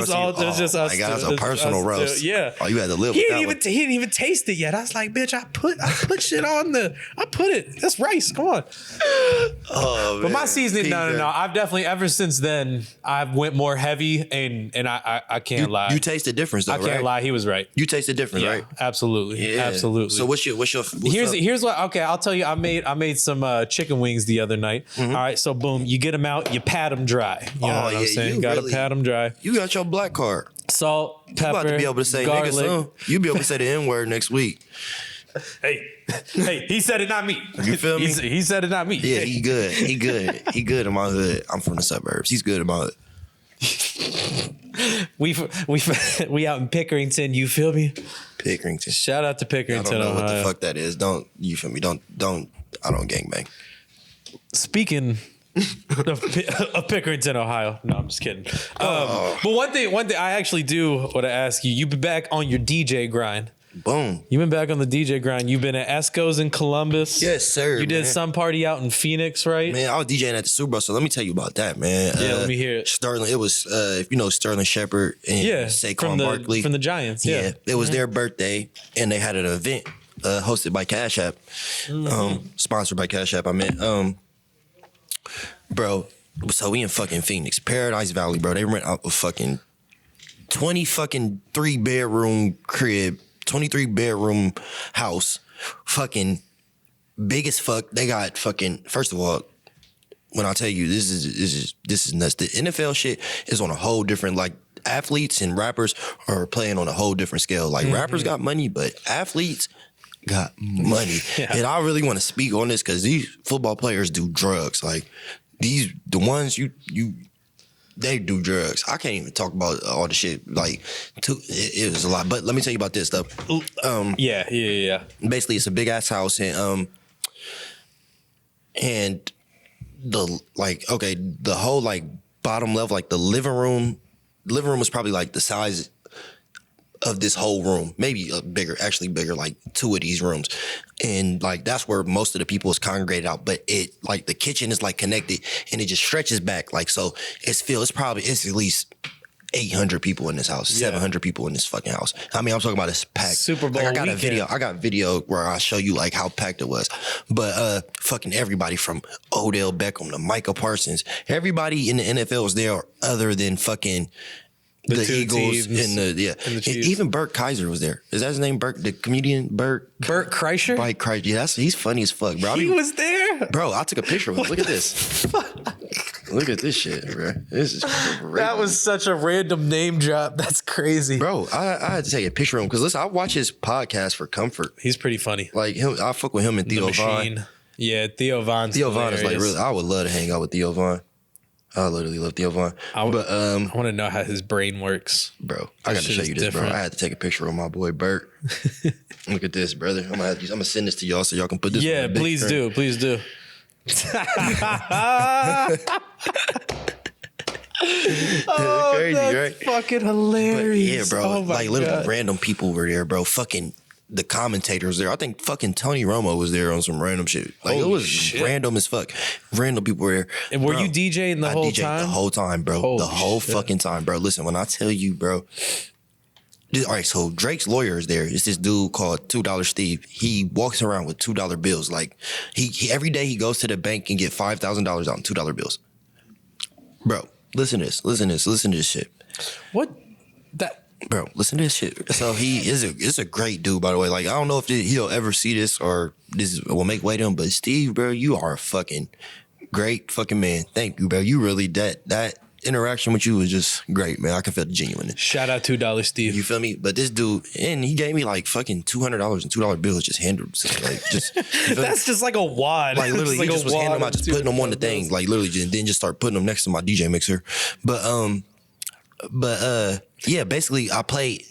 just us. My God, that's a personal roast. Yeah. Oh, you had to live. He didn't even taste it yet. I was like, bitch, I put shit on I put it. That's rice. Come on. Oh, but my seasoning, no. I've definitely ever since then I've went more heavy, and I can't lie. You taste the difference, though, I can't lie. He was right. You taste the difference, right? Absolutely, absolutely. So what's here's what? Okay, I'll tell you. I made some chicken wings the other night. All right, so boom, you get them out, you pat them dry. You know what I'm saying? Gotta pat them dry. You got your black card. Salt, pepper, you about to be able to say garlic. Nigga, son. You be able to say the N-word next week. Hey, he said it, not me. You feel me? He said it, not me. Yeah, he good. He good in my hood. I'm from the suburbs. He's good in my hood. We out in Pickerington. You feel me? Pickerington. Shout out to Pickerington. I don't know Ohio. what the fuck that is. Don't you feel me? Don't. I don't gangbang. Speaking of Pickerington, Ohio. No, I'm just kidding. But one thing I actually do want to ask you. You've been back on your DJ grind. Boom. You've been back on the DJ grind. You've been at Esco's in Columbus. Yes, sir. You did some party out in Phoenix, right? Man, I was DJing at the Super Bowl, so let me tell you about that, man. Yeah, let me hear it. Sterling, it was, if you know Sterling Shepard and Saquon Barkley. From the Giants, yeah. It was their birthday, and they had an event hosted by Cash App, sponsored by Cash App, I meant. Bro, so we in fucking Phoenix, Paradise Valley, bro. They rent out a fucking 3-bedroom crib, 23-bedroom house, fucking big as fuck. They got fucking, first of all, when I tell you this is nuts. The NFL shit is on a whole different, like, athletes and rappers are playing on a whole different scale. Like, rappers got money, but athletes got money. And I really want to speak on this because these football players do drugs. Like, the ones they do drugs. I can't even talk about all the shit. Like, it was a lot. But let me tell you about this stuff. Yeah. Basically, it's a big ass house, and the whole like bottom level, like the living room was probably like the size of this whole room, maybe bigger, like 2 of these rooms. And like, that's where most of the people is congregated out. But it, like, the kitchen is like connected and it just stretches back. Like, so it's at least 800 people in this house, 700 people in this fucking house. I mean, I'm talking about this packed. Super Bowl like, weekend. I got video where I show you like how packed it was. But fucking everybody from Odell Beckham to Micah Parsons, everybody in the NFL was there other than fucking the Eagles and the Chiefs. Even Bert Kaiser was there. Is that his name? Bert, the comedian Bert Kreischer? Bert Kreischer. Yeah, he's funny as fuck, bro. He was there? Bro, I took a picture of him. Look at this. Look at this shit, bro. This is crazy. That was such a random name drop. That's crazy. Bro, I had to take a picture of him because listen, I watch his podcast for comfort. He's pretty funny. Like him, I fuck with him and Theo Von. Yeah, Theo Von. Theo Von is like really. I would love to hang out with Theo Von. I literally love Theo Von. I want to know how his brain works, bro. I got to show you this, bro. I had to take a picture of my boy Bert. Look at this, brother. I'm gonna send this to y'all so y'all can put this. Yeah, please do. Oh, Crazy, that's right? fucking hilarious. But yeah, bro. Oh my Like literally God. random people were there, bro. Fucking the commentators there. I think fucking Tony Romo was there on some random shit. Like it Holy was shit. random as fuck. Random people were there. And were Bro, you DJing the I whole DJ'd time? the whole time, bro. Holy the whole shit. fucking time, bro. Listen, when I tell you, bro. All right, so Drake's lawyer is there. It's this dude called $2 Steve. He walks around with $2 bills. Like he every day he goes to the bank and get $5,000 out in $2 bills. Bro, listen to this. Listen to this shit. What? That? Bro, listen to this shit. So he is a great dude, by the way. Like I don't know if he'll ever see this or this will make way to him, but Steve, bro, you are a fucking great fucking man. Thank you, bro. You really that interaction with you was just great, man. I can feel the genuineness. Shout out $2 Steve. You feel me? But this dude, and he gave me like fucking $200 and $2 bills just handled. So like just you feel me? That's just like a wad. Like literally, It's he like just a was handing them wad out, just of putting them on the $2 thing, bills. like literally, and then just start putting them next to my DJ mixer. But yeah, basically, I played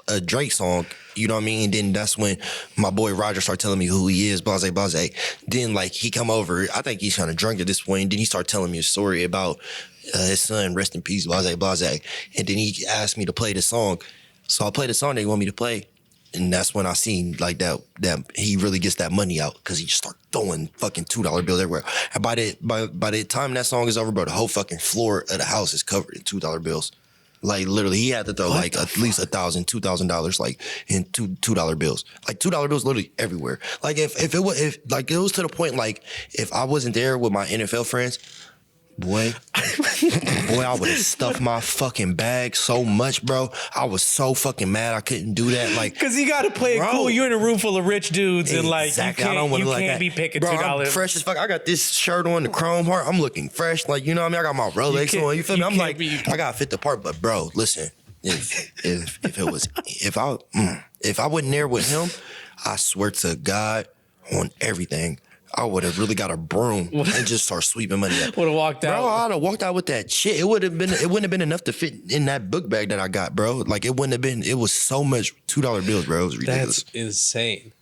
a Drake song, you know what I mean? And then that's when my boy Roger started telling me who he is, blase. Then like he come over, I think he's kind of drunk at this point. And then he started telling me a story about his son, rest in peace, blase. And then he asked me to play the song. So I played the song they want me to play. And that's when I seen like that he really gets that money out because he just start throwing fucking $2 bills everywhere. And by the time that song is over, bro, the whole fucking floor of the house is covered in $2 bills. Like literally, he had to throw like at least $1,000, $2,000 like in $2 bills. Like $2 bills literally everywhere. Like if it was to the point like if I wasn't there with my NFL friends, boy, I would have stuffed my fucking bag so much, bro. I was so fucking mad I couldn't do that. Like, Cause you gotta play it Bro. cool. You're in a room full of rich dudes and like exactly. you I don't can't, wanna you look like can't that. be picking Bro, $2. I'm fresh as fuck. I got this shirt on, the chrome heart. I'm looking fresh. Like, you know what I mean? I got my Rolex can't- on. You feel you me? I'm can't like, be- I gotta fit the part. But bro, listen, if I wasn't there with him, I swear to God on everything, I would have really got a broom and just start sweeping money up. Would have walked Bro, out. I'd have walked out with that shit. It wouldn't have been enough to fit in that book bag that I got, bro. Like it wouldn't have been. It was so much $2 bills, bro. It was ridiculous. That's insane.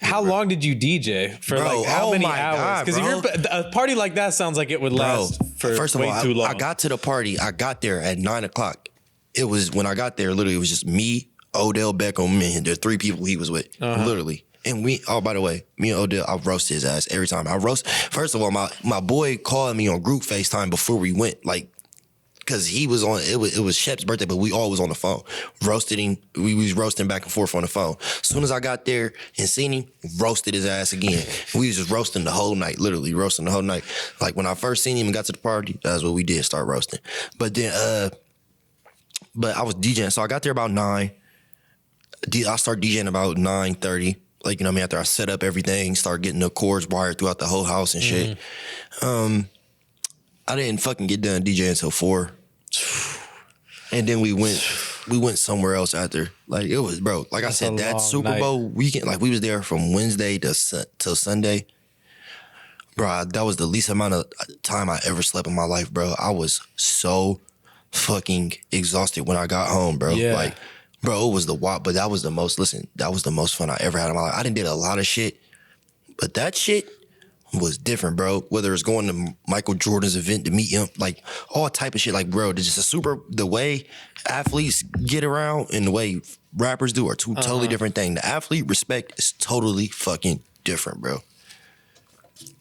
How long did you DJ for? Bro, Like how oh many my hours? God, Because bro. if you're a party like that sounds like it would last for first of way all, too long. I got to the party. I got there at 9:00. It was when I got there. Literally, it was just me, Odell Beckham, and the 3 people he was with. Literally. And by the way, me and Odell, I roast his ass every time. First of all, my boy called me on group FaceTime before we went, like, because he was on, it was Shep's birthday, but we all was on the phone. Roasted him. We was roasting back and forth on the phone. As soon as I got there and seen him, roasted his ass again. We was just roasting the whole night, literally roasting the whole night. Like, when I first seen him and got to the party, that's what we did, start roasting. But then, but I was DJing, so I got there about 9. I started DJing about 9:30. Like, you know what I mean? After I set up everything, start getting the cords wired throughout the whole house and shit. I didn't fucking get done DJing until 4. And then we went somewhere else after. Like, it was, bro, like I said, a that long Super night. Bowl weekend, like we was there from Wednesday till Sunday. Bro, that was the least amount of time I ever slept in my life, bro. I was so fucking exhausted when I got home, bro. Yeah. Like, bro, it was the wild, but that was the most fun I ever had in my life. I done did a lot of shit, but that shit was different, bro. Whether it's going to Michael Jordan's event to meet him, like all type of shit. Like, bro, the way athletes get around and the way rappers do are two totally different things. The athlete respect is totally fucking different, bro.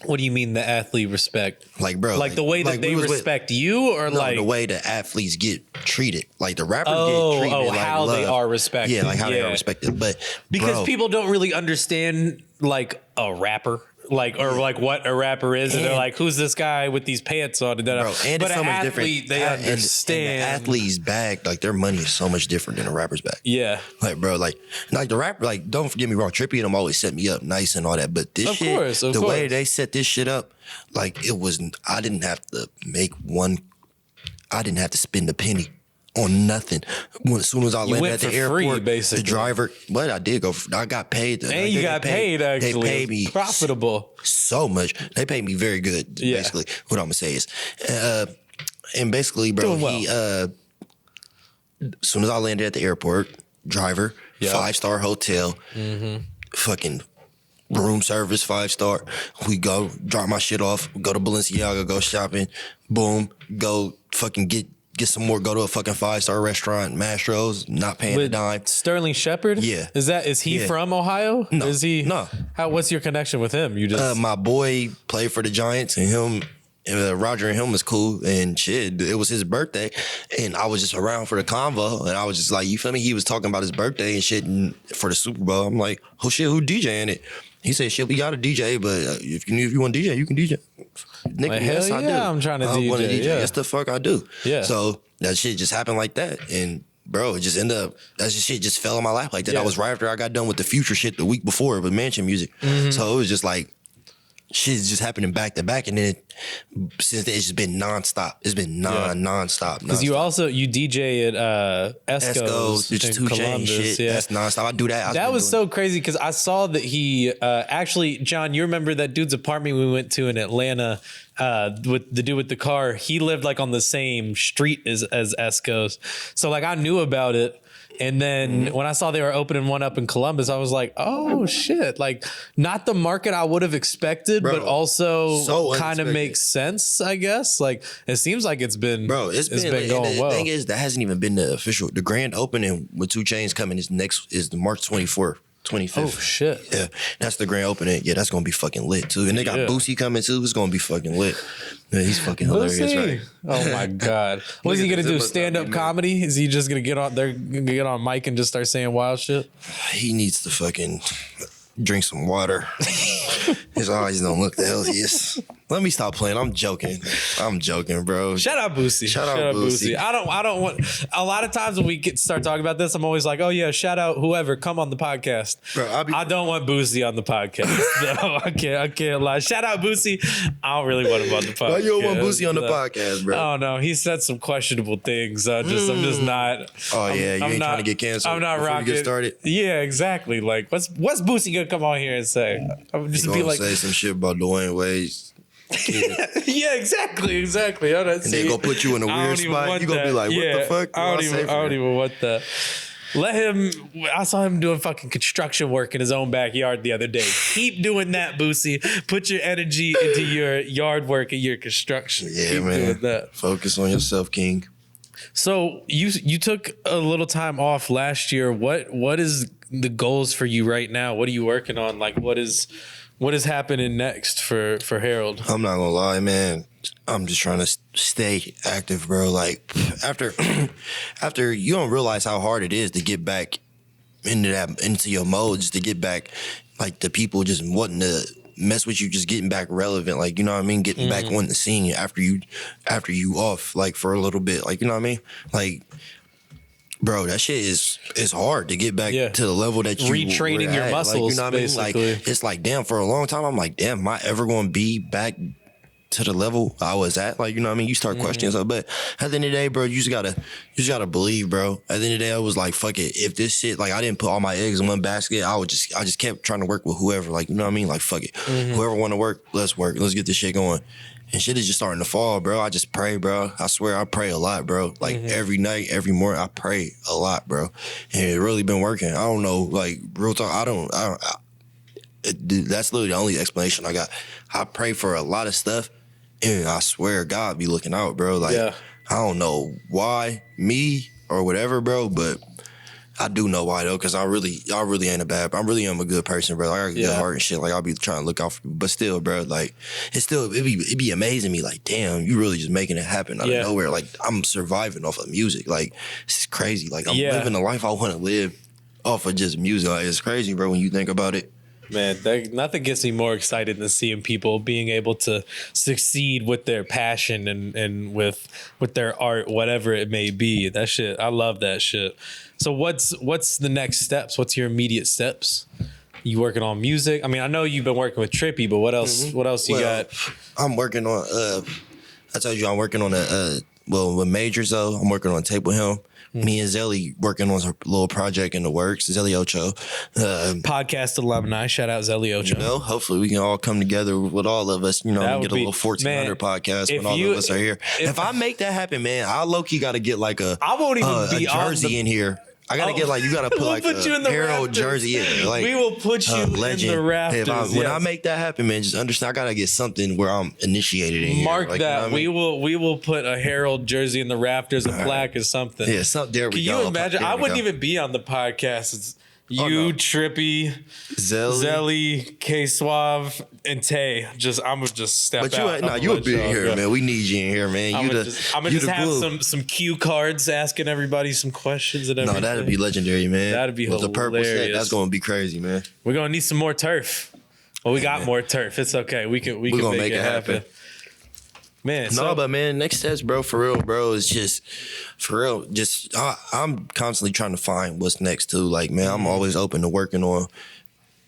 What do you mean the athlete respect? Like, bro, Like the way that they respect you, or no, like the way the athletes get treated. Like the rappers Oh, get treated like how they love. are respected. Yeah, like how they Yeah. are respected. But because bro, people don't really understand like a rapper, like or like what a rapper is, and they're And- like, "Who's this guy with these pants on?" And bro, and but it's so an much athlete, different. they And understand. the athlete's bag, like their money is so much different than a rapper's bag. Yeah, Like, bro, like the rapper, like, don't get me wrong, Trippie and them always set me up nice and all that. But this Of shit, course, of the way course. they set this shit up, like it was, I didn't have to spend a penny on nothing. As soon as I landed went at the for free, airport, basically. the driver, but I did go, I got paid. and you got paid actually. They paid me profitable. so much. They paid me very good, Yeah. basically. What I'm gonna say is, and basically, bro, Doing well. he, as soon as I landed at the airport, driver, Yeah. 5-star hotel, fucking room service, 5-star. We go, drop my shit off, go to Balenciaga, go shopping, boom, go fucking get some more, go to a fucking 5-star restaurant, Mastro's, not paying a dime. Sterling Shepard? Yeah. Is he from Ohio? No. Is he? No. What's your connection with him? You just My boy played for the Giants, and him, Roger and him was cool, and shit, it was his birthday, and I was just around for the convo, and I was just like, you feel me? He was talking about his birthday and shit for the Super Bowl. I'm like, oh shit, who DJing it? He said, shit, we got a DJ, but if you want to DJ, you can DJ. Nigga, like, yes, hell I yeah, do. I'm trying to I wanna DJ. Yeah. Yes, the fuck I do. Yeah. So that shit just happened like that, and bro, it just ended up, that shit just fell in my lap like that. Yeah. I was right after I got done with the Future shit the week before with Mansion Musik. So it was just like, shit's just happening back to back, and then since then it's just been nonstop. It's been nonstop. Because you DJ at Esco's it's in 2 Chainz Columbus. shit. Yeah. That's nonstop. I do that. That was so crazy because I saw that he actually, John, you remember that dude's apartment we went to in Atlanta with the dude with the car? He lived like on the same street as Esco's. So like I knew about it. And then when I saw they were opening one up in Columbus, I was like, oh shit. Like not the market I would have expected, Bro, but also so kind of unexpected. makes sense, I guess. Like it seems like it's been it's been going and well. The thing is, that hasn't even been the grand opening with 2 Chainz coming is the March 24th. 25th. Oh shit. Yeah, that's the grand opening. Yeah, that's gonna be fucking lit too. And they got Boosie coming too. It's gonna be fucking lit. Yeah, he's fucking hilarious, right? Oh my god. What is he gonna do? Stand up comedy? Is he just gonna get on there, get on mic and just start saying wild shit? He needs to fucking drink some water. His eyes don't look the hell he is. Let me stop playing. I'm joking, bro. Shout out Boosie. Shout out Boosie. I don't want. A lot of times when we start talking about this, I'm always like, oh yeah, shout out whoever, come on the podcast. Bro, I don't want Boosie on the podcast. No, I can't lie. Shout out Boosie. I don't really want him on the podcast. Why you don't want Boosie on the podcast, bro? Oh no, he said some questionable things. I'm just not. Oh yeah, you I'm ain't not, trying to get canceled. I'm not before rocking. you get started. Yeah, exactly. Like, what's Boosie gonna come on here and say? I'm just You be gonna like, say some shit about Dwayne Wade's kid. yeah, exactly. And they gonna put you in a weird spot. You gonna be like, what the fuck? I don't even want that. Let him. I saw him doing fucking construction work in his own backyard the other day. Keep doing that, Boosie. Put your energy into your yard work and your construction. Yeah, Keep man. doing that. Focus on yourself, King. So you took a little time off last year. What is the goals for you right now? What are you working on? Like what is happening next for Harold? I'm not gonna lie, man. I'm just trying to stay active, bro. Like after you don't realize how hard it is to get back into your mode, just to get back, like the people just wanting to mess with you, just getting back relevant, like, you know what I mean, getting back on the scene after you off, like, for a little bit, like, you know what I mean, like, bro, that shit is hard to get back to the level that you retraining your muscles, like, you know what basically. I mean? Like, it's like, damn, for a long time I'm like, damn, am I ever going to be back to the level I was at? Like, you know what I mean? You start questioning stuff, but at the end of the day, bro, you just gotta believe, bro. At the end of the day, I was like, fuck it. If this shit, like, I didn't put all my eggs in one basket, I just kept trying to work with whoever, like, you know what I mean? Like, fuck it. Whoever want to work, let's work. Let's get this shit going. And shit is just starting to fall, bro. I just pray, bro. I swear I pray a lot, bro. Like, every night, every morning, I pray a lot, bro. And it really been working. I don't know, like, real talk, that's literally the only explanation I got. I pray for a lot of stuff, and I swear God be looking out, bro. Like, I don't know why, me or whatever, bro, but I do know why, though, because I really ain't I really am a good person, bro. Like, I got a good heart and shit. Like, I'll be trying to look out for people. But still, bro, like, it be amazing me. Like, damn, you really just making it happen out of nowhere. Like, I'm surviving off of music. Like, this is crazy. Like, I'm living the life I want to live off of just music. Like, it's crazy, bro, when you think about it. Man, nothing gets me more excited than seeing people being able to succeed with their passion and with their art, whatever it may be. That shit, I love that shit. So what's the next steps? What's your immediate steps? You working on music? I mean, I know you've been working with Trippie, but what else? What else you got? I'm working on. I told you I'm working on with Majors though. I'm working on a tape with him. Me and Zelly working on a little project in the works. Zelly Ocho, podcast alumni. Shout out Zelly Ocho. You know, hopefully we can all come together with all of us. You know, and get a little 1400 podcast when all of us are here. If I make that happen, man, I low key got to get like I won't even be jersey in here. I gotta get like you gotta put We'll like put you in the Harold rafters. jersey. Yeah, like We will put you in the rafters. Hey, when I make that happen, man, just understand I gotta get something where I'm initiated in. Mark here. Like, that. You know what I mean? We will put a Harold jersey in the rafters, a plaque or something. Yeah, there we Can go. you imagine? There I we wouldn't go. even be on the podcast. It's you, no. Trippie, Zelly, K Suave, and Tay. I'm gonna just step But out. you a big here, man. We need you in here, man. I'm gonna just have glue. some cue cards asking everybody some questions and everything. No, that'd be legendary, man. That'd be With the purple set, hilarious. that's gonna be crazy, man. We're gonna need some more turf. Well, we got more turf. It's okay. We can gonna make it happen. Man, But man, next steps, bro, for real, bro, is just for real. Just I'm constantly trying to find what's next too. Like, man, I'm always open to working on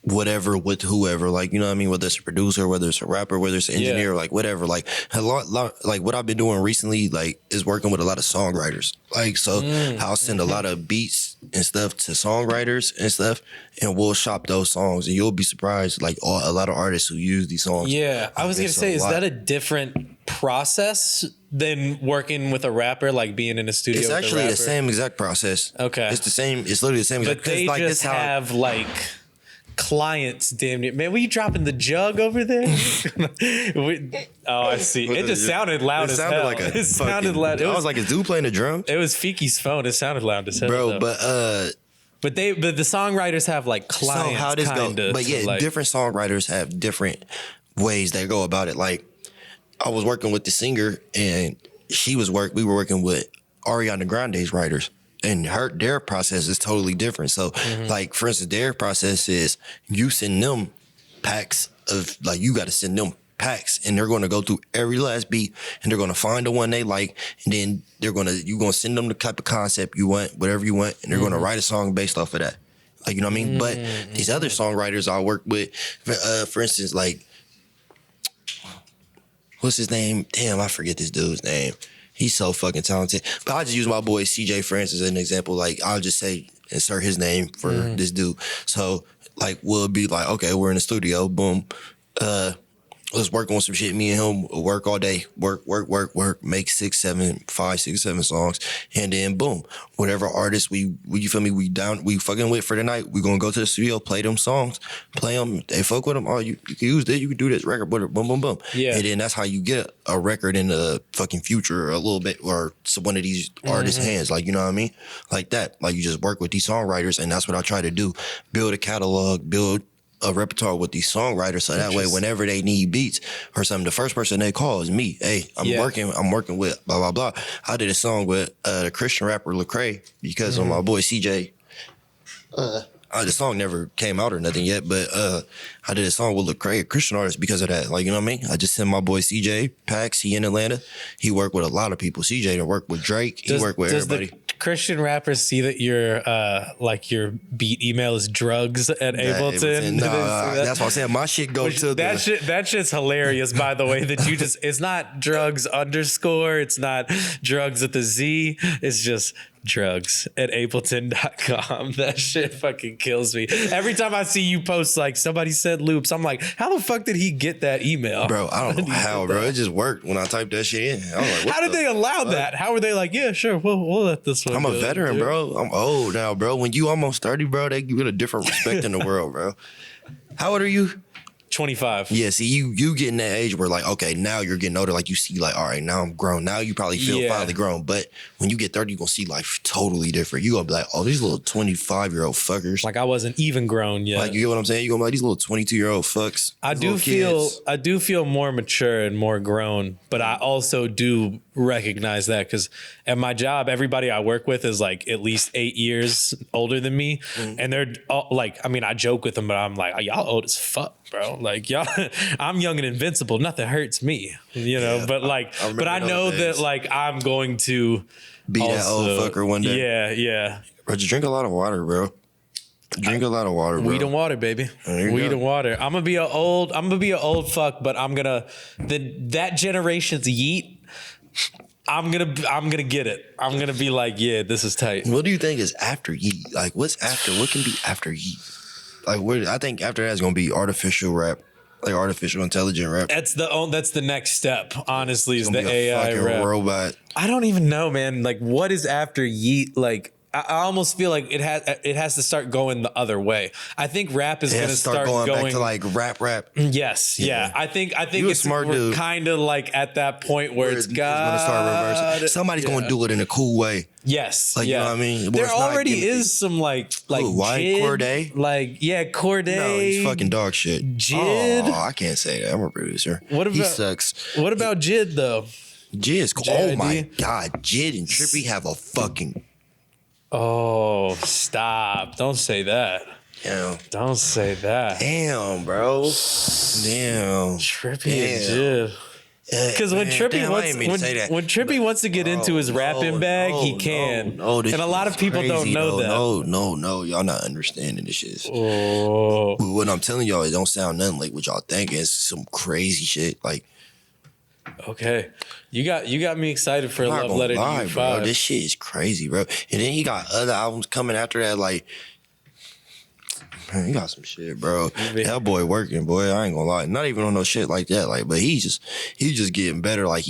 whatever with whoever, like, you know what I mean, whether it's a producer, whether it's a rapper, whether it's an engineer, like whatever. Like a lot like what I've been doing recently, like, is working with a lot of songwriters. Like, so I'll send a lot of beats and stuff to songwriters and stuff, and we'll shop those songs, and you'll be surprised, like a lot of artists who use these songs. Yeah, I was gonna say, is that a different process than working with a rapper, like being in a studio? It's with actually a the rapper? same exact process. Okay. It's the same. It's literally the same. But they like, just have like clients, damn near. Man, were you dropping the jug over there? I see. It just sounded loud as hell. Like it sounded loud. I was like, is dude playing the drums? It was Fiki's phone. It sounded loud as hell, Bro, though. But the songwriters have like clients. So how this go? Kinda, But yeah, like, different songwriters have different ways they go about it. Like, I was working with the singer, and we were working with Ariana Grande's writers, and their process is totally different. So, like, for instance, their process is you send them packs of, like, you got to send them packs, and they're going to go through every last beat, and they're going to find the one they like, and then you're going to send them the type of concept you want, whatever you want, and they're going to write a song based off of that. Like, you know what I mean? But these other songwriters I work with, for instance, like, what's his name? Damn, I forget this dude's name. He's so fucking talented. But I'll just use my boy CJ Francis as an example. Like, I'll just say, insert his name for this dude. So, like, we'll be like, okay, we're in the studio, boom. Let's work on some shit. Me and him work all day. Work, make 5, 6, 7 songs. And then boom, whatever artist you feel me, we fucking with for the night, we gonna go to the studio, play them songs, play them, they fuck with them. Oh, you can use this, you can do this record, boom, boom, boom. Yeah. And then that's how you get a record in the fucking future a little bit, or one of these artists' hands. Like, you know what I mean? Like that. Like, you just work with these songwriters, and that's what I try to do. Build a catalog, build a repertoire with these songwriters, so that way whenever they need beats or something, the first person they call is me. Hey, I'm working with blah blah blah. I did a song with the Christian rapper Lecrae because of my boy CJ. The song never came out or nothing yet, but I did a song with Lecrae, a Christian artist, because of that. Like, you know what I mean? I just sent my boy CJ Pax. He in Atlanta. He worked with a lot of people. CJ done worked with Drake. He worked with everybody. The Christian rappers see that your beat email is drugs at Ableton? No, that's what I'm saying. My shit goes to that shit's hilarious, by the way, that it's not drugs _ it's not drugs at the Z, it's just drugs at ableton.com. That shit fucking kills me. Every time I see you post like somebody said loops, I'm like, how the fuck did he get that email? Bro, I don't know how, bro. It just worked when I typed that shit in. I was like, how did they allow that? How were they like, yeah, sure, we'll let this one I'm go, a veteran, dude. bro. I'm old now, bro. When you almost 30, bro, they give it a different respect in the world, bro. How old are you? 25. Yeah, see, you get in that age where, like, okay, now you're getting older. Like, you see, like, all right, now I'm grown. Now you probably feel finally grown. But when you get 30, you're going to see life totally different. You're going to be like, oh, these little 25-year-old fuckers. Like, I wasn't even grown yet. Like, you get what I'm saying? You're going to be like, these little 22-year-old fucks. I do feel more mature and more grown, but I also do recognize that because at my job, everybody I work with is like at least 8 years older than me. And they're all, like, I mean, I joke with them, but I'm like, y'all old as fuck, bro. Like, y'all, I'm young and invincible. Nothing hurts me, you know, but like, but I know that like I'm going to be that old fucker one day. Yeah, yeah. Bro, just drink a lot of water, bro. Drink a lot of water, bro. Weed and water, baby. Weed and water. I'm gonna be an old fuck, but I'm gonna that generation's Yeat. I'm gonna get it. I'm gonna be like, yeah, this is tight. What do you think is after Yeat? Like, what's after? What can be after Yeat? Like, I think after that is gonna be artificial rap, like artificial intelligent rap. That's the next step. Honestly, is the Be a AI fucking rap. robot. I don't even know, man. Like, what is after Yeat? Like, I almost feel like it has to start going the other way. I think rap is going to start going back to like rap. Yes, yeah. I think it's smart dude. Kind of like at that point where it's going to start reversing. Somebody's going to do it in a cool way. Yes, like you know what I mean. There already is some like white Jid, Corday. Corday. No, he's fucking dog shit. Jid. Oh, I can't say that. I'm a producer. He sucks. What about Jid though? Jid's cool. Oh my god, Jid and Trippie have a fucking. Oh, stop! Don't say that. Yeah. Don't say that. Damn, bro. Damn. Trippie and Jid. Because when Trippie wants to get into his rapping bag, he can. And a lot of people don't know that. No. Y'all not understanding this shit. Oh. What I'm telling y'all, it don't sound nothing like what y'all think. It's some crazy shit. Like, okay, you got me excited for Love Letter to You 5. Bro. This shit is crazy, bro. And then he got other albums coming after that. Like, man, he got some shit, bro. That boy working, boy. I ain't gonna lie. Not even on no shit like that. Like, but he's just getting better. Like,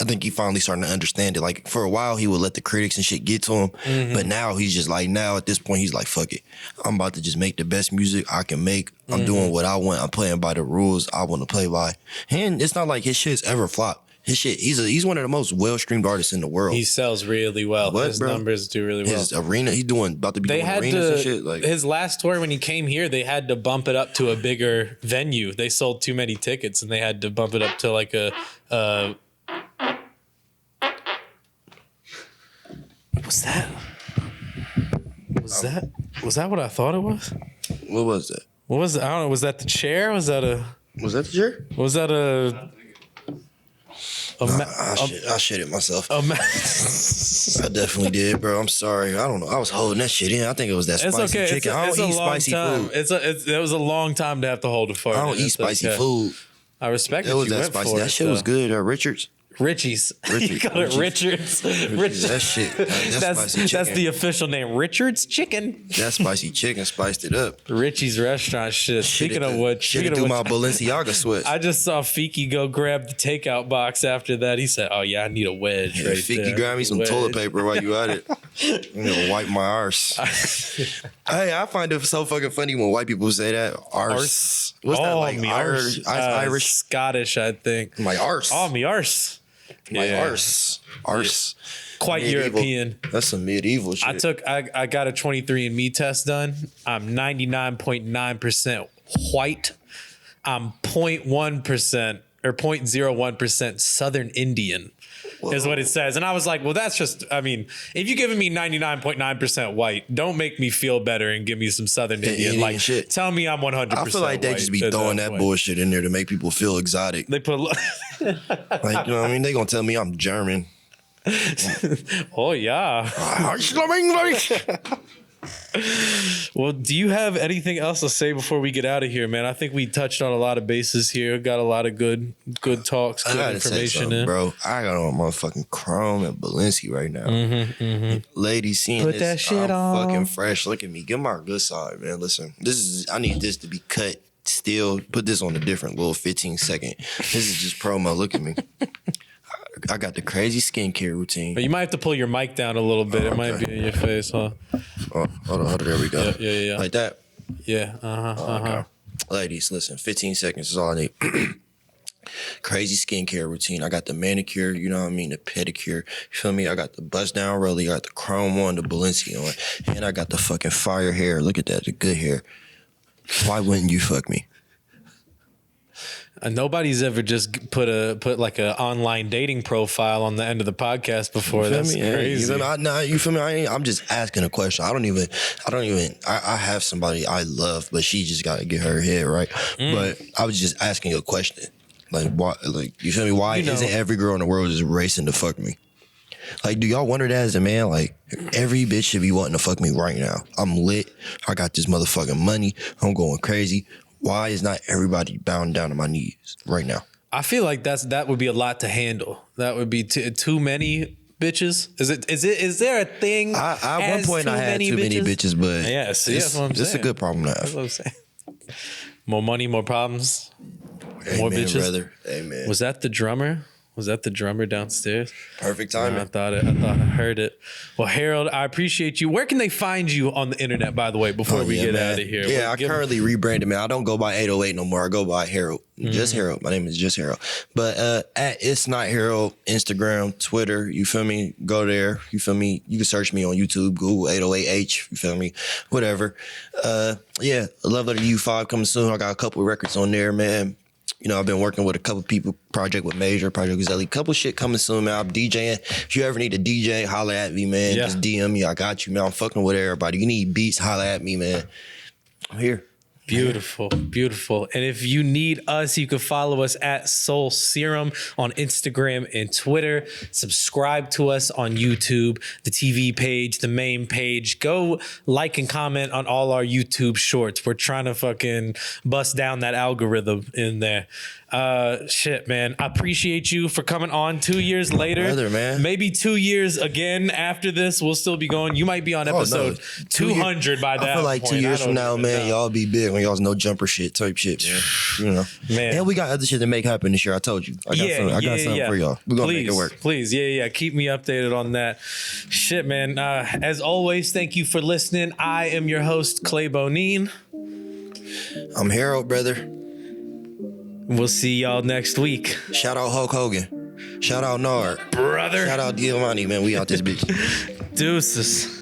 I think he finally starting to understand it. Like, for a while, he would let the critics and shit get to him. Mm-hmm. But now he's just like, at this point, he's like, fuck it. I'm about to just make the best music I can make. I'm doing what I want. I'm playing by the rules I want to play by. And it's not like his shit's ever flopped. His shit, he's one of the most well-streamed artists in the world. He sells really well. His numbers do really well. His arena, he's about to be doing arenas and shit. Like, his last tour when he came here, they had to bump it up to a bigger venue. They sold too many tickets and they had to bump it up to like a what's that? Was that what I thought it was? What was that? What was it? I don't know. Was that the chair? Was that the chair? Was that I shit it myself. I definitely did, bro. I'm sorry. I don't know. I was holding that shit in. I think it was that spicy chicken. I don't eat spicy food. It was a long time to have to hold it for. I don't eat spicy food. I respect it. It was that spicy. That shit was good. Richards. Richie's. You call it Richards. That shit. That's the official name. Richards Chicken. That spicy chicken spiced it up. Richie's restaurant shit. Speaking of what, my Balenciaga sweat. I just saw Fiki go grab the takeout box after that. He said, "Oh yeah, I need a wedge." Yeah, Fiki, grab me some toilet paper while you at it. I'm gonna wipe my arse. Hey, I find it so fucking funny when white people say that. Arse. What's that like? Irish, Scottish, I think. My arse. Oh, me arse. My arse. Quite medieval. European. That's some medieval shit. I got a 23andMe test done. I'm 99.9% white. I'm 0.1% or 0.01% Southern Indian. Whoa. Is what it says. And I was like, well, that's just, I mean, if you're giving me 99.9% white, don't make me feel better and give me some Southern Indian. Like, shit. Tell me I'm 100% I feel like they just be throwing that bullshit in there to make people feel exotic. They put like, you know what I mean? They gonna tell me I'm German. Oh, yeah. Well, do you have anything else to say before we get out of here, man? I think we touched on a lot of bases here. Got a lot of good talks, good information in. Bro, I got on motherfucking Chrome and Balenci right now. Ladies seeing put that shit on. Fucking fresh. Look at me. Get my good side, man. Listen, I need this to be cut. Still, put this on a different little 15-second. This is just promo. Look at me. I got the crazy skincare routine. But you might have to pull your mic down a little bit. It might be in your face, huh? Oh, hold on. There we go. Yeah. Like that? Yeah. Okay. Ladies, listen. 15 seconds is all I need. Crazy skincare routine. I got the manicure, you know what I mean? The pedicure. You feel me? I got the bust down roller. I got the chrome on, the Balenci on. And I got the fucking fire hair. Look at that. The good hair. Why wouldn't you fuck me? Nobody's ever just put like a online dating profile on the end of the podcast before. That's crazy. You feel me? I'm just asking a question. I have somebody I love, but she just got to get her head right. But I was just asking a question. Like, why? Like, you feel me? Why isn't every girl in the world just racing to fuck me? Like, do y'all wonder that as a man? Like, every bitch should be wanting to fuck me right now. I'm lit. I got this motherfucking money. I'm going crazy. Why is not everybody bowing down to my knees right now? I feel like that would be a lot to handle. That would be too many bitches. Is there a thing? At one point I had too many bitches, but yes, that's what I'm saying. It's a good problem to have. That's what I'm saying. More money, more problems, more bitches. Brother. Amen. Was that the drummer? Was that the drummer downstairs? Perfect timing. I thought I heard it. Well, Harold, I appreciate you. Where can they find you on the internet, by the way, before we get out of here? Yeah, I currently rebranded, man. I don't go by 808 no more. I go by Harold. Just Harold. My name is just Harold. But at It's Not Harold, Instagram, Twitter, you feel me? Go there. You feel me? You can search me on YouTube, Google 808H, you feel me? Whatever. Yeah, Love Letter U5 coming soon. I got a couple of records on there, man. You know, I've been working with a couple people, project with Major, project with Zelly, couple shit coming soon, man. I'm DJing. If you ever need a DJ, holler at me, man. Yeah. Just DM me. I got you, man. I'm fucking with everybody. You need beats, holler at me, man. I'm here. Beautiful, beautiful. And if you need us, you can follow us at Soul Serum on Instagram and Twitter. Subscribe to us on YouTube, the TV page, the main page. Go like and comment on all our YouTube shorts. We're trying to fucking bust down that algorithm in there. Shit, man. I appreciate you for coming on 2 years later. Brother, man. Maybe 2 years again after this. We'll still be going. You might be on episode 200 by that I feel like point. 2 years from now, even man, know. y'all be big when y'all's no jumper shit type shit, man. You know. Man. And we got other shit to make happen this year. I told you. I got something for y'all. We're gonna make it work. Please, yeah. Keep me updated on that. Shit, man. As always, thank you for listening. I am your host, Clay Bonine. I'm Harold, brother. We'll see y'all next week. Shout out Hulk Hogan. Shout out Nard. Brother. Shout out Giovanni, man. We out this bitch. Deuces.